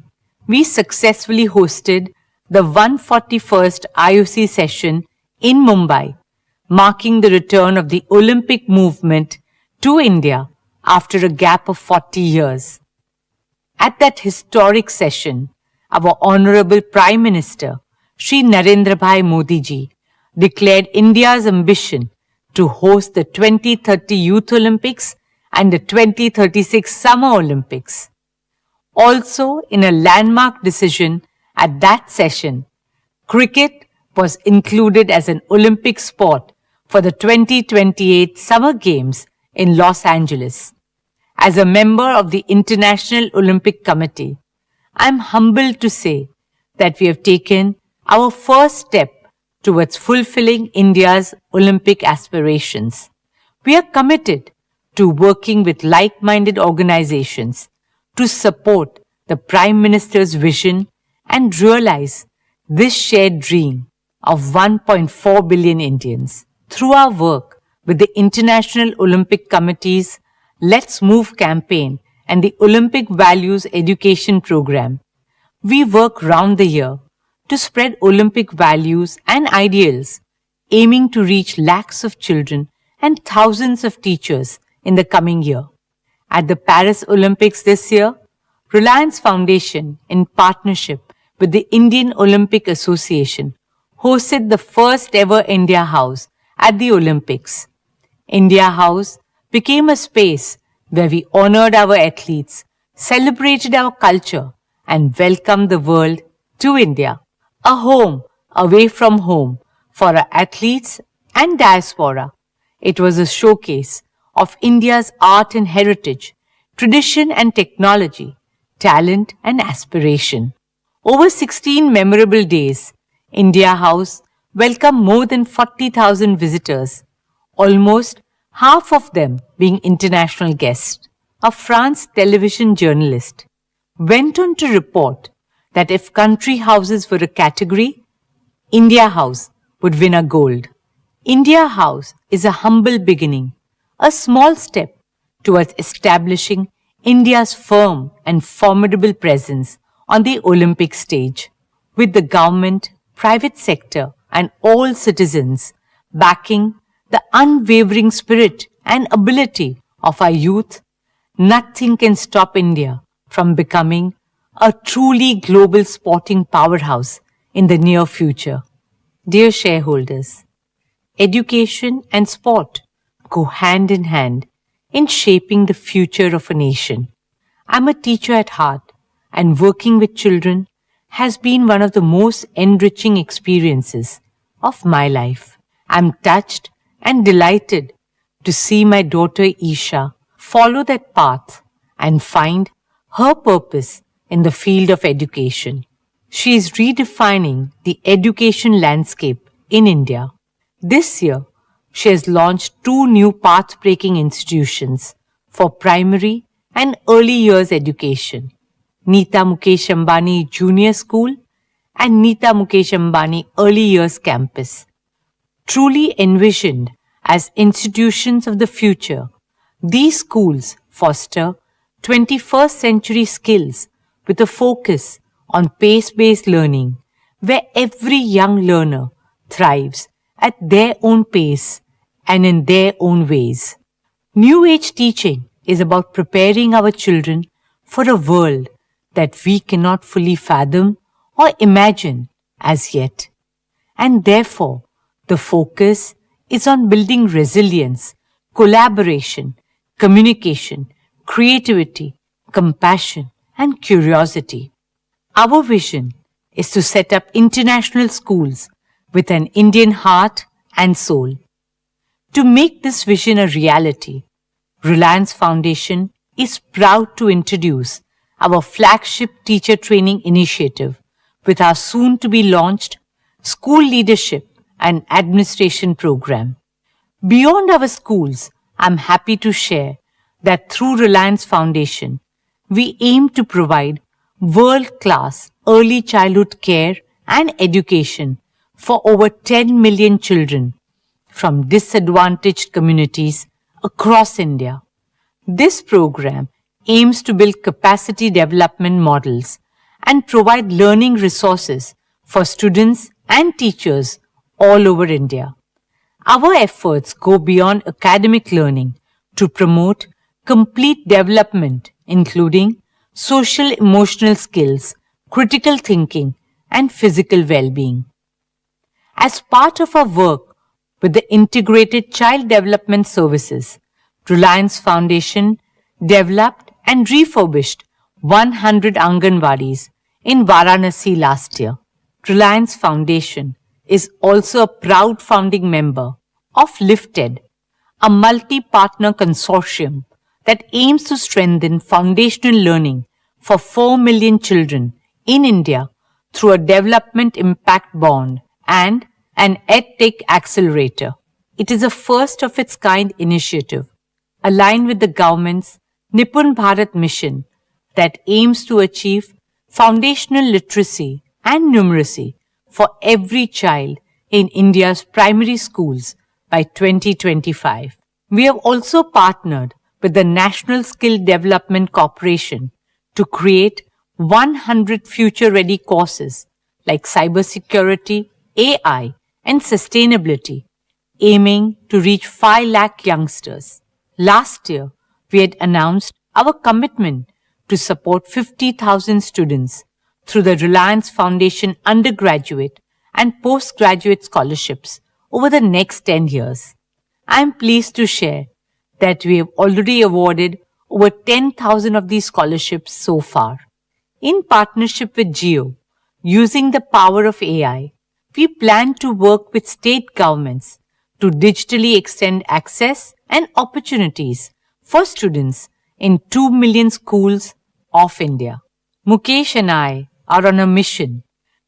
we successfully hosted the 141st IOC session in Mumbai, marking the return of the Olympic movement to India after a gap of 40 years. At that historic session, our Honorable Prime Minister, Shri Narendra Bhai Modi ji, declared India's ambition to host the 2030 Youth Olympics and the 2036 Summer Olympics. Also, in a landmark decision at that session, cricket was included as an Olympic sport for the 2028 Summer Games in Los Angeles. As a member of the International Olympic Committee, I am humbled to say that we have taken our first step towards fulfilling India's Olympic aspirations. We are committed to working with like-minded organizations to support the Prime Minister's vision and realize this shared dream of 1.4 billion Indians. Through our work with the International Olympic Committee's Let's Move campaign and the Olympic Values Education Program, we work round the year to spread Olympic values and ideals, aiming to reach lakhs of children and thousands of teachers in the coming year. At the Paris Olympics this year, Reliance Foundation, in partnership with the Indian Olympic Association, hosted the first ever India House at the Olympics. India House became a space where we honored our athletes, celebrated our culture, and welcomed the world to India. A home away from home for our athletes and diaspora. It was a showcase of India's art and heritage, tradition and technology, talent and aspiration. Over 16 memorable days, India House welcomed more than 40,000 visitors, almost half of them being international guests. A France television journalist went on to report that if country houses were a category, India House would win a gold. India House is a humble beginning, a small step towards establishing India's firm and formidable presence on the Olympic stage, with the government, private sector and all citizens backing the unwavering spirit and ability of our youth. Nothing can stop India from becoming a truly global sporting powerhouse in the near future. Dear shareholders, education and sport go hand in hand in shaping the future of a nation. I'm a teacher at heart, and working with children has been one of the most enriching experiences of my life. I'm touched and delighted to see my daughter Isha follow that path and find her purpose in the field of education. She is redefining the education landscape in India. This year, she has launched 2 new path-breaking institutions for primary and early years education, Neeta Mukesh Ambani Junior School and Neeta Mukesh Ambani Early Years Campus. Truly envisioned as institutions of the future, these schools foster 21st century skills with a focus on pace-based learning, where every young learner thrives at their own pace and in their own ways. New Age teaching is about preparing our children for a world that we cannot fully fathom or imagine as yet. And therefore, the focus is on building resilience, collaboration, communication, creativity, compassion, and curiosity. Our vision is to set up international schools with an Indian heart and soul. To make this vision a reality, Reliance Foundation is proud to introduce our flagship teacher training initiative with our soon-to-be-launched School Leadership and Administration program. Beyond our schools, I'm happy to share that through Reliance Foundation, we aim to provide world-class early childhood care and education for over 10 million children from disadvantaged communities across India. This program aims to build capacity development models and provide learning resources for students and teachers all over India. Our efforts go beyond academic learning to promote complete development, including social emotional skills, critical thinking, and physical well-being. As part of our work with the Integrated Child Development Services, Reliance Foundation developed and refurbished 100 Anganwadis in Varanasi last year. Reliance Foundation is also a proud founding member of Lifted, a multi-partner consortium that aims to strengthen foundational learning for 4 million children in India through a development impact bond and an EdTech accelerator. It is a first of its kind initiative aligned with the government's Nipun Bharat mission that aims to achieve foundational literacy and numeracy for every child in India's primary schools by 2025. We have also partnered with the National Skill Development Corporation to create 100 future-ready courses like cybersecurity, AI, and sustainability, aiming to reach 5 lakh youngsters. Last year, we had announced our commitment to support 50,000 students through the Reliance Foundation undergraduate and postgraduate scholarships over the next 10 years. I am pleased to share that we have already awarded over 10,000 of these scholarships so far. In partnership with Jio, using the power of AI, we plan to work with state governments to digitally extend access and opportunities for students in 2 million schools of India. Mukesh and I are on a mission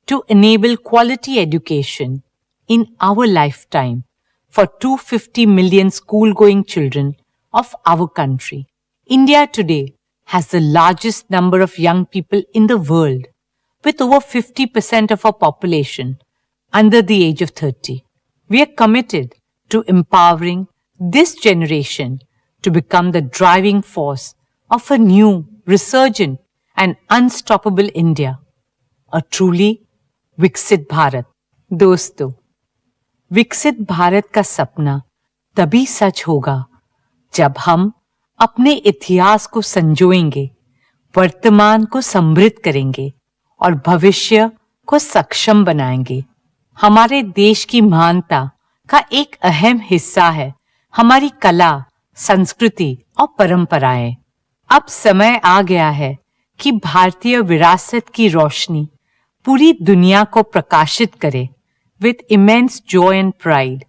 to enable quality education in our lifetime for 250 million school-going children of our country. India today has the largest number of young people in the world, with over 50% of our population under the age of 30. We are committed to empowering this generation to become the driving force of a new, resurgent, and unstoppable India, a truly विकसित भारत. दोस्तों, विकसित भारत का सपना तभी सच होगा जब हम अपने इतिहास को संजोएंगे, वर्तमान को समृद्ध करेंगे और भविष्य को सक्षम बनाएंगे. हमारे देश की महानता का एक अहम हिस्सा है हमारी कला, संस्कृति और परंपराएं. अब समय आ गया है कि भारतीय विरासत की रोशनी पूरी दुनिया को प्रकाशित करे. With immense joy and pride,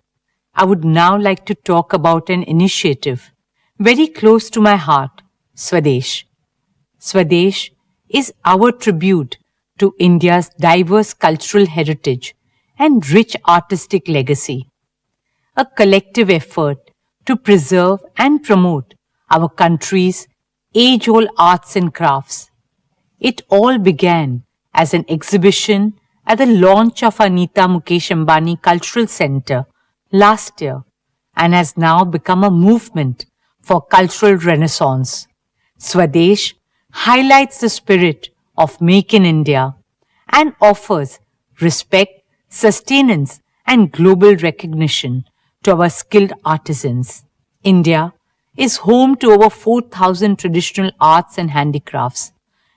I would now like to talk about an initiative very close to my heart, Swadesh. Swadesh is our tribute to India's diverse cultural heritage and rich artistic legacy, a collective effort to preserve and promote our country's age-old arts and crafts. It all began as an exhibition at the launch of our Neeta Mukesh Ambani Cultural Center last year and has now become a movement for cultural renaissance. Swadesh highlights the spirit of Make in India and offers respect, sustenance, and global recognition to our skilled artisans. India is home to over 4,000 traditional arts and handicrafts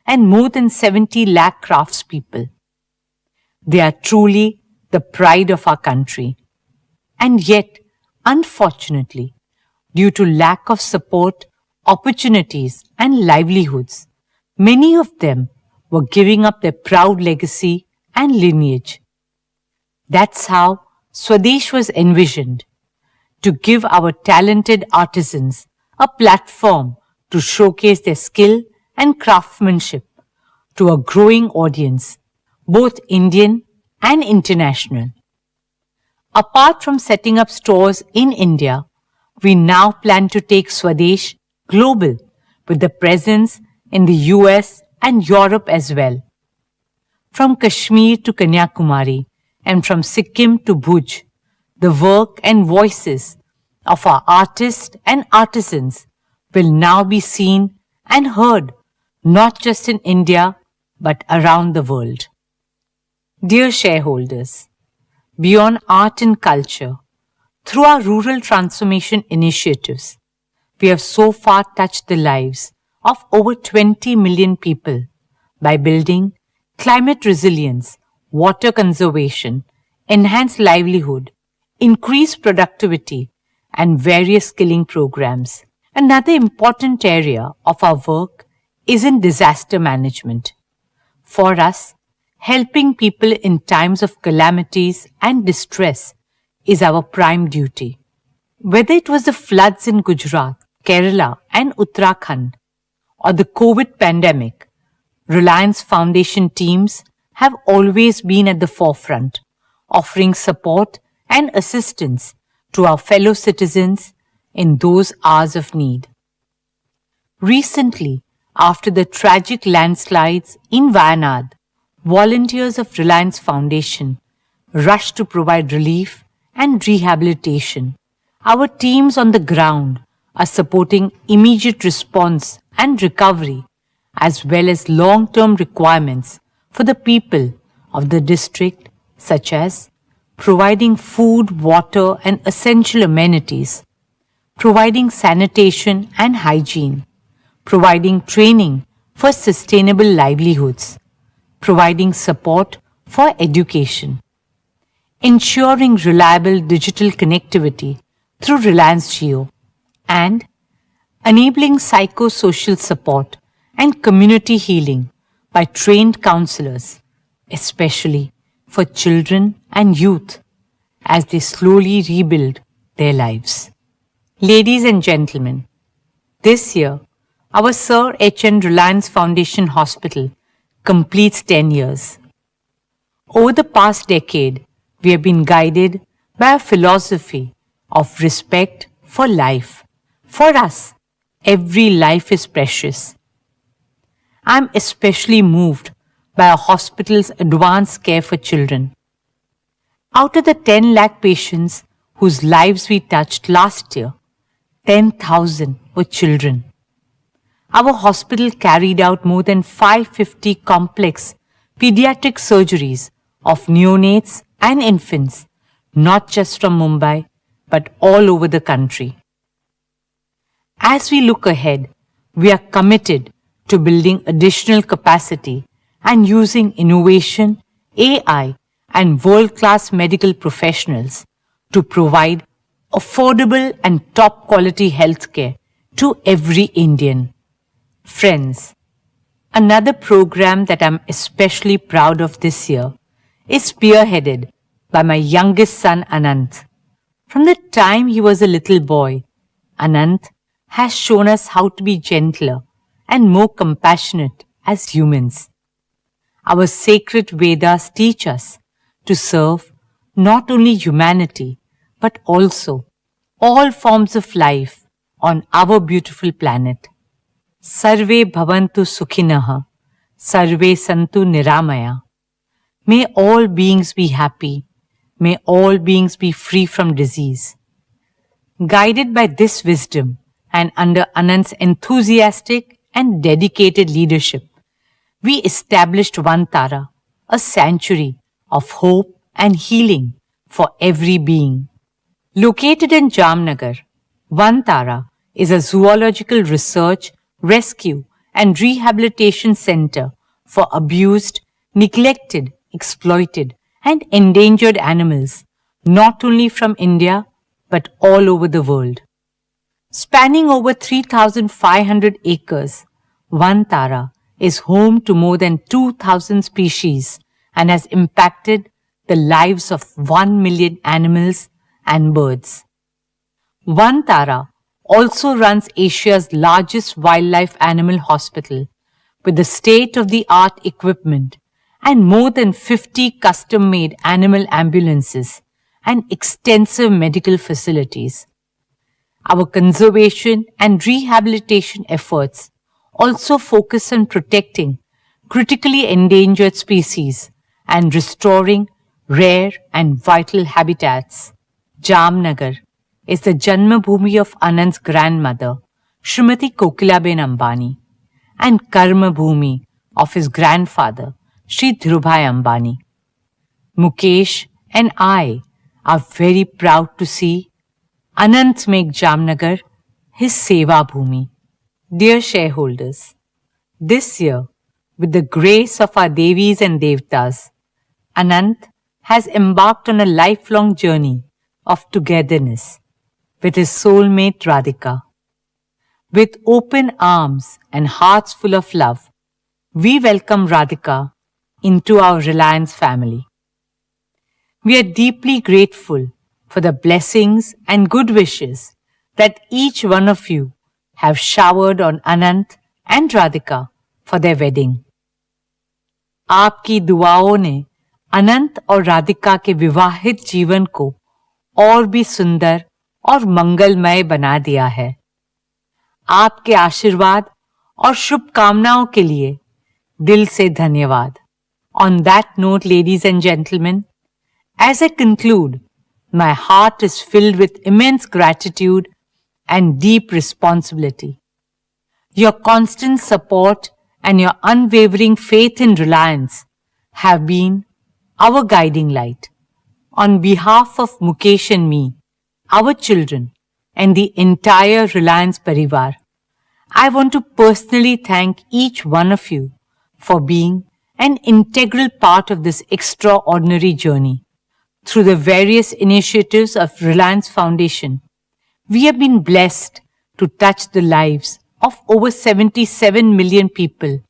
and more than 70 lakh craftspeople. They are truly the pride of our country. And yet, unfortunately, due to lack of support, opportunities and livelihoods, many of them were giving up their proud legacy and lineage. That's how Swadesh was envisioned, to give our talented artisans a platform to showcase their skill and craftsmanship to a growing audience, both Indian and international. Apart from setting up stores in India, we now plan to take Swadesh global with the presence in the US and Europe as well. From Kashmir to Kanyakumari and from Sikkim to Bhuj, the work and voices of our artists and artisans will now be seen and heard not just in India but around the world. Dear shareholders, beyond art and culture, through our rural transformation initiatives, we have so far touched the lives of over 20 million people by building climate resilience, water conservation, enhanced livelihood, increased productivity, and various skilling programs. Another important area of our work is in disaster management. For us, helping people in times of calamities and distress is our prime duty. Whether it was the floods in Gujarat, Kerala, and Uttarakhand, or the COVID pandemic, Reliance Foundation teams have always been at the forefront, offering support and assistance to our fellow citizens in those hours of need. Recently, after the tragic landslides in Wayanad, volunteers of Reliance Foundation rushed to provide relief and rehabilitation. Our teams on the ground are supporting immediate response and recovery, as well as long-term requirements for the people of the district, such as providing food, water, and essential amenities, providing sanitation and hygiene, providing training for sustainable livelihoods, providing support for education, ensuring reliable digital connectivity through Reliance Jio, and enabling psychosocial support and community healing by trained counselors, especially for children and youth as they slowly rebuild their lives. Ladies and gentlemen, this year, our Sir H.N. Reliance Foundation Hospital completes 10 years. Over the past decade, we have been guided by a philosophy of respect for life. For us, every life is precious. I am especially moved by our hospital's advanced care for children. Out of the 10 lakh patients whose lives we touched last year, 10,000 were children. Our hospital carried out more than 550 complex pediatric surgeries of neonates and infants, not just from Mumbai, but all over the country. As we look ahead, we are committed to building additional capacity and using innovation, AI, and world-class medical professionals to provide affordable and top-quality healthcare to every Indian. Friends, another program that I'm especially proud of this year is spearheaded by my youngest son Anant. From the time he was a little boy, Anant has shown us how to be gentler and more compassionate as humans. Our sacred Vedas teach us to serve not only humanity but also all forms of life on our beautiful planet. Sarve bhavantu sukhinaha, sarve santu niramaya. May all beings be happy. May all beings be free from disease. Guided by this wisdom and under Anant's enthusiastic and dedicated leadership, we established Vantara, a sanctuary of hope and healing for every being. Located in Jamnagar, Vantara is a zoological research, rescue, and rehabilitation center for abused, neglected, exploited, and endangered animals, not only from India, but all over the world. Spanning over 3,500 acres, Vantara is home to more than 2,000 species and has impacted the lives of 1 million animals and birds. Vantara also runs Asia's largest wildlife animal hospital with the state-of-the-art equipment and more than 50 custom-made animal ambulances and extensive medical facilities. Our conservation and rehabilitation efforts also focus on protecting critically endangered species and restoring rare and vital habitats. Jamnagar is the Janmabhoomi of Anand's grandmother, Srimati Kokilaben Ambani, and Karmabhoomi of his grandfather, Shri Dhirubhai Ambani. Mukesh and I are very proud to see Anant make Jamnagar his Seva Bhoomi. Dear shareholders, this year, with the grace of our Devis and Devtas, Anant has embarked on a lifelong journey of togetherness with his soulmate Radhika. With open arms and hearts full of love, we welcome Radhika into our Reliance family. We are deeply grateful for the blessings and good wishes that each one of you have showered on Anant and Radhika for their wedding. आपकी दुआओं ने अनंत और राधिका के विवाहित जीवन को और भी सुंदर और मंगलमय बना दिया है। आपके आशीर्वाद और शुभकामनाओं के लिए दिल से धन्यवाद। On that note, ladies and gentlemen, as I conclude, my heart is filled with immense gratitude and deep responsibility. Your constant support and your unwavering faith in Reliance have been our guiding light. On behalf of Mukesh and me, our children, and the entire Reliance Parivar, I want to personally thank each one of you for being an integral part of this extraordinary journey. Through the various initiatives of Reliance Foundation, we have been blessed to touch the lives of over 77 million people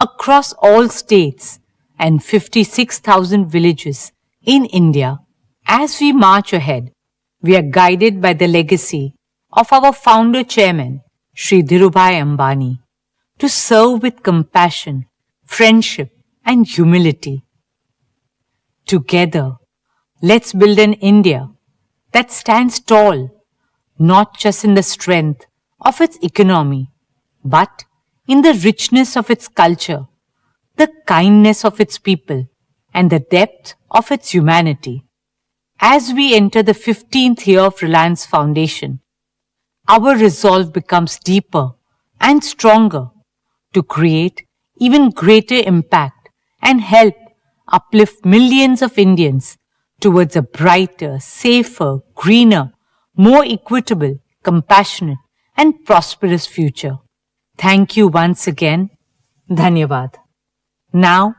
across all states and 56,000 villages in India. As we march ahead, we are guided by the legacy of our founder chairman, Shri Dhirubhai Ambani, to serve with compassion, friendship, and humility. Together, let's build an India that stands tall, not just in the strength of its economy, but in the richness of its culture, the kindness of its people, and the depth of its humanity. As we enter the 15th year of Reliance Foundation, our resolve becomes deeper and stronger to create even greater impact and help uplift millions of Indians towards a brighter, safer, greener, more equitable, compassionate, and prosperous future. Thank you once again. Dhanyavad. Now,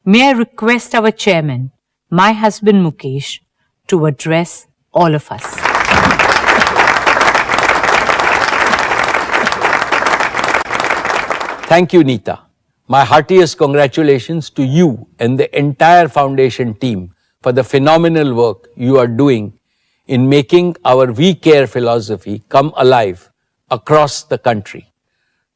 may I request our chairman, my husband Mukesh, to address all of us. Thank you, Neeta. My heartiest congratulations to you and the entire foundation team for the phenomenal work you are doing in making our We Care philosophy come alive across the country.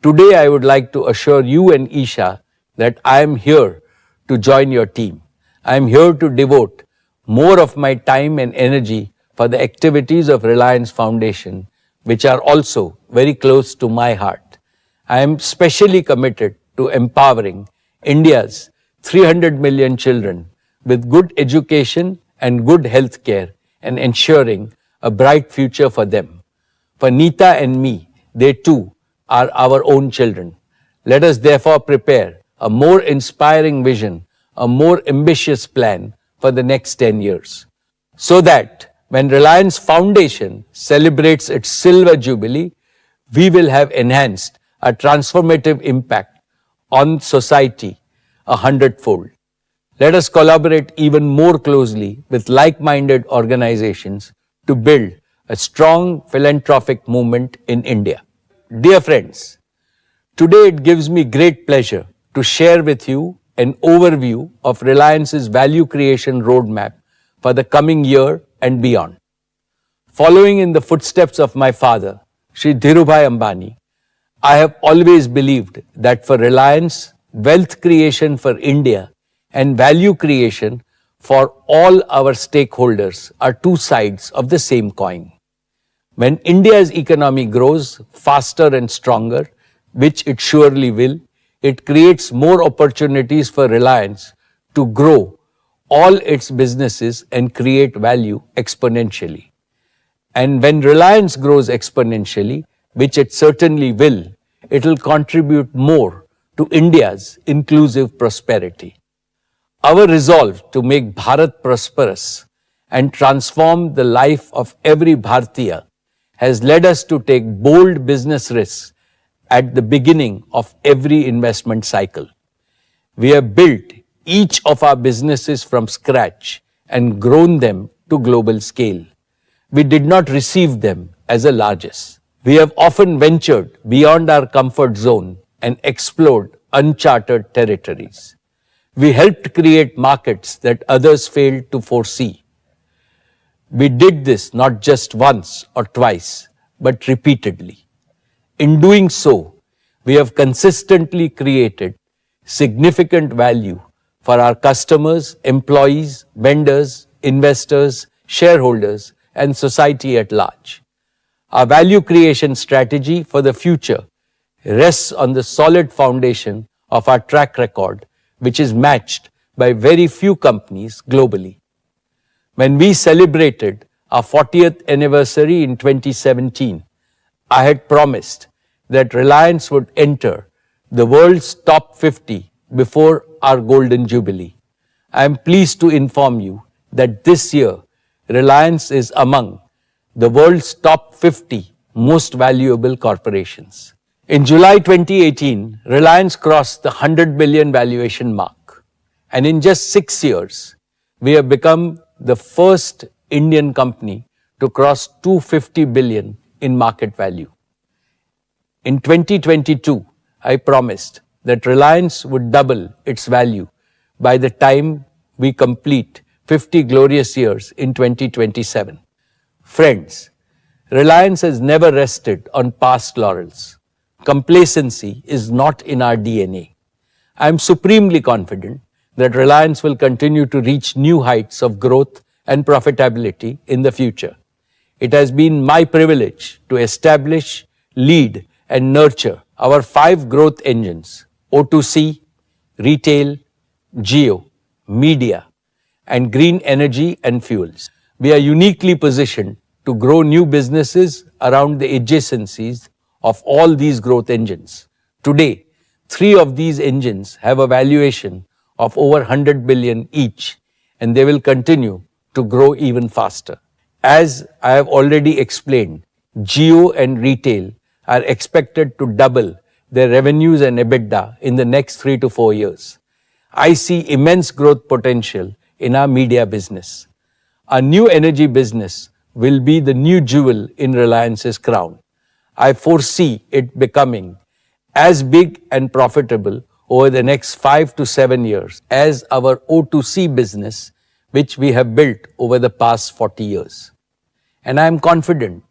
Today, I would like to assure you and Isha that I am here to join your team. I am here to devote more of my time and energy for the activities of Reliance Foundation, which are also very close to my heart. I am specially committed to empowering India's 300 million children with good education and good health care and ensuring a bright future for them. For Neeta and me, they too are our own children. Let us therefore prepare a more inspiring vision, a more ambitious plan for the next 10 years. So that when Reliance Foundation celebrates its silver jubilee, we will have enhanced a transformative impact on society 100-fold. Let us collaborate even more closely with like-minded organizations to build a strong philanthropic movement in India. Dear friends, today it gives me great pleasure to share with you an overview of Reliance's value creation roadmap for the coming year and beyond. Following in the footsteps of my father, Shri Dhirubhai Ambani, I have always believed that for Reliance, wealth creation for India and value creation for all our stakeholders are two sides of the same coin. When India's economy grows faster and stronger, which it surely will, it creates more opportunities for Reliance to grow all its businesses and create value exponentially. And when Reliance grows exponentially, which it certainly will contribute more to India's inclusive prosperity. Our resolve to make Bharat prosperous and transform the life of every Bharatiya has led us to take bold business risks at the beginning of every investment cycle. We have built each of our businesses from scratch and grown them to global scale. We did not receive them as a largesse. We have often ventured beyond our comfort zone and explored uncharted territories. We helped create markets that others failed to foresee. We did this not just once or twice, but repeatedly. In doing so, we have consistently created significant value for our customers, employees, vendors, investors, shareholders, and society at large. Our value creation strategy for the future rests on the solid foundation of our track record, which is matched by very few companies globally. When we celebrated our 40th anniversary in 2017, I had promised that Reliance would enter the world's top 50 before our golden jubilee. I am pleased to inform you that this year, Reliance is among the world's top 50 most valuable corporations. In July 2018, Reliance crossed the 100 billion valuation mark. And in just 6 years, we have become the first Indian company to cross 250 billion in market value. In 2022, I promised that Reliance would double its value by the time we complete 50 glorious years in 2027. Friends, Reliance has never rested on past laurels. Complacency is not in our DNA. I am supremely confident that Reliance will continue to reach new heights of growth and profitability in the future. It has been my privilege to establish, lead, and nurture our 5 growth engines: O2C, retail, geo, media, and green energy and fuels. We are uniquely positioned to grow new businesses around the adjacencies of all these growth engines. Today, 3 of these engines have a valuation of over 100 billion each, and they will continue to grow even faster. As I have already explained, geo and retail are expected to double their revenues and EBITDA in the next 3 to 4 years. I see immense growth potential in our media business. Our new energy business will be the new jewel in Reliance's crown. I foresee it becoming as big and profitable over the next 5 to 7 years as our O2C business, which we have built over the past 40 years. And I am confident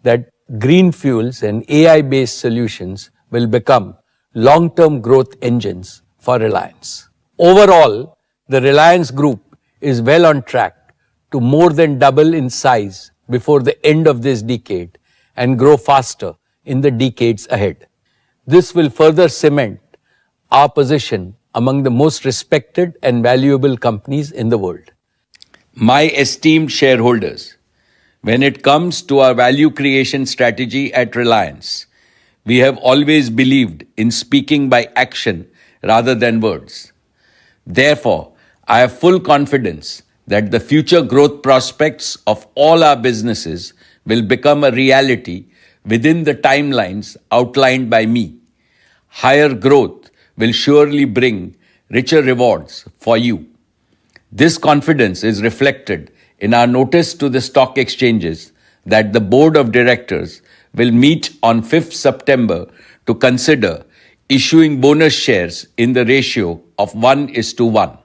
that green fuels and AI-based solutions will become long-term growth engines for Reliance. Overall, the Reliance Group is well on track to more than double in size before the end of this decade and grow faster in the decades ahead. This will further cement our position among the most respected and valuable companies in the world. My esteemed shareholders, when it comes to our value creation strategy at Reliance, we have always believed in speaking by action rather than words. Therefore, I have full confidence that the future growth prospects of all our businesses will become a reality within the timelines outlined by me. Higher growth will surely bring richer rewards for you. This confidence is reflected in our notice to the stock exchanges that the Board of Directors will meet on 5th September to consider issuing bonus shares in the ratio of 1:1.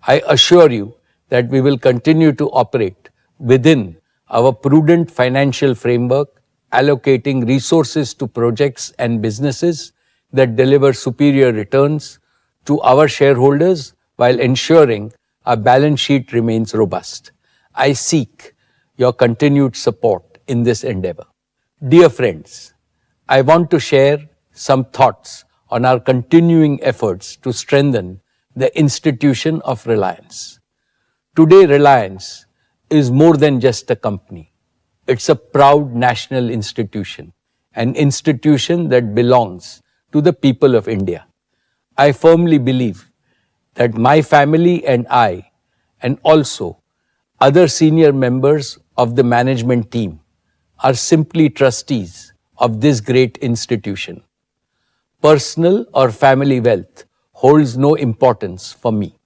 I assure you that we will continue to operate within our prudent financial framework, allocating resources to projects and businesses that deliver superior returns to our shareholders while ensuring our balance sheet remains robust. I seek your continued support in this endeavor. Dear friends, I want to share some thoughts on our continuing efforts to strengthen the institution of Reliance. Today, Reliance is more than just a company. It's a proud national institution, an institution that belongs to the people of India. I firmly believe that my family and I, and also other senior members of the management team, are simply trustees of this great institution. Personal or family wealth holds no importance for me.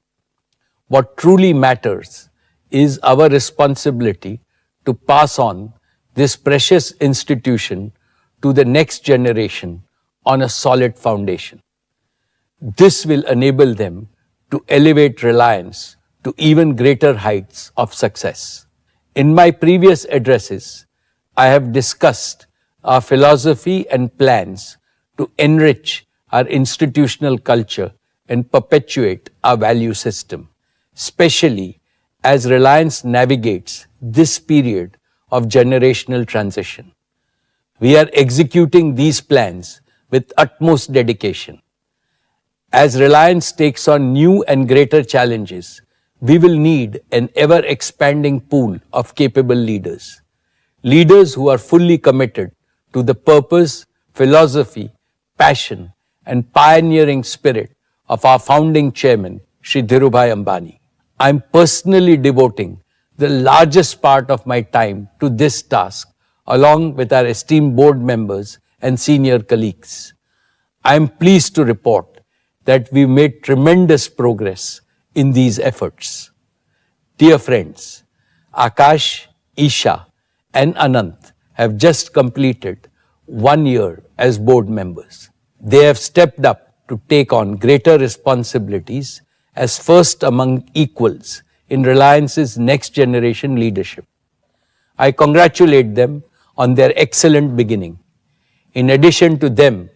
What truly matters is our responsibility to pass on this precious institution to the next generation on a solid foundation. This will enable them to elevate Reliance to even greater heights of success. In my previous addresses, I have discussed our philosophy and plans to enrich our institutional culture and perpetuate our value system, especially as Reliance navigates this period of generational transition. We are executing these plans with utmost dedication. As Reliance takes on new and greater challenges, we will need an ever-expanding pool of capable leaders. Leaders who are fully committed to the purpose, philosophy, passion, and pioneering spirit of our founding chairman, Shri Dhirubhai Ambani. I am personally devoting the largest part of my time to this task, along with our esteemed board members and senior colleagues. I am pleased to report that we made tremendous progress in these efforts. Dear friends, Akash, Isha, and Anant have just completed 1 year as board members. They have stepped up to take on greater responsibilities as first among equals in Reliance's next generation leadership. I congratulate them on their excellent beginning. In addition to them,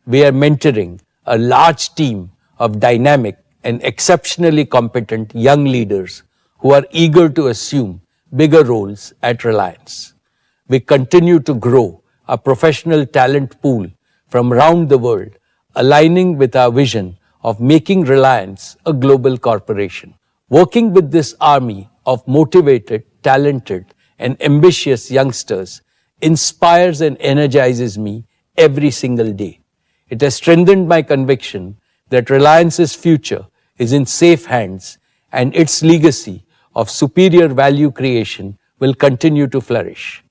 we are mentoring a large team of dynamic and exceptionally competent young leaders who are eager to assume bigger roles at Reliance. We continue to grow a professional talent pool from around the world, aligning with our vision of making Reliance a global corporation. Working with this army of motivated, talented, and ambitious youngsters inspires and energizes me every single day. It has strengthened my conviction that Reliance's future is in safe hands and its legacy of superior value creation will continue to flourish.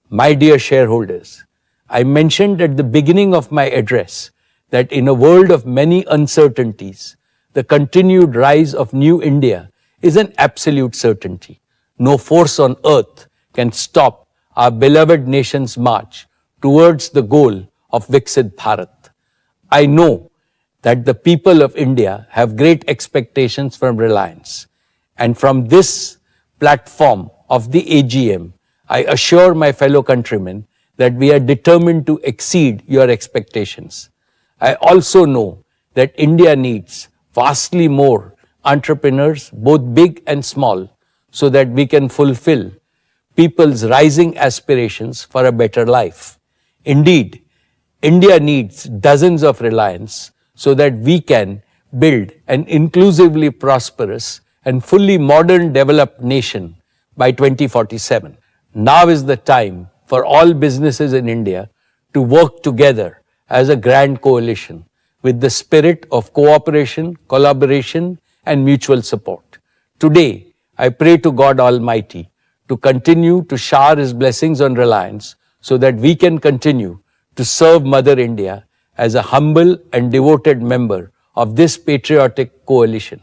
My dear shareholders, I mentioned at the beginning of my address that in a world of many uncertainties, the continued rise of New India is an absolute certainty. No force on earth can stop our beloved nation's march towards the goal of Viksit Bharat. I know that the people of India have great expectations from Reliance, and from this platform of the AGM, I assure my fellow countrymen that we are determined to exceed your expectations. I also know that India needs vastly more entrepreneurs, both big and small, so that we can fulfill people's rising aspirations for a better life. Indeed, India needs dozens of Reliance so that we can build an inclusively prosperous and fully modern developed nation by 2047. Now is the time for all businesses in India to work together as a grand coalition with the spirit of cooperation, collaboration, and mutual support. Today, I pray to God Almighty to continue to shower His blessings on Reliance so that we can continue to serve Mother India as a humble and devoted member of this patriotic coalition.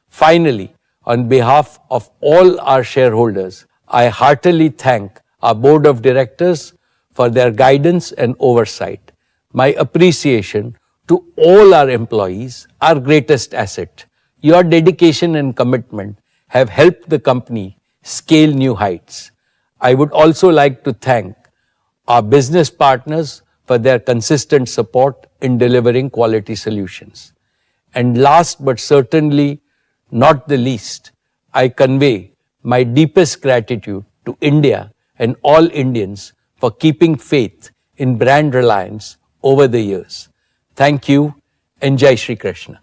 Finally, on behalf of all our shareholders, I heartily thank our Board of Directors for their guidance and oversight. My appreciation to all our employees, our greatest asset. Your dedication and commitment have helped the company scale new heights. I would also like to thank our business partners for their consistent support in delivering quality solutions. And last but certainly not the least, I convey my deepest gratitude to India and all Indians for keeping faith in brand Reliance over the years. Thank you and Jai Shri Krishna.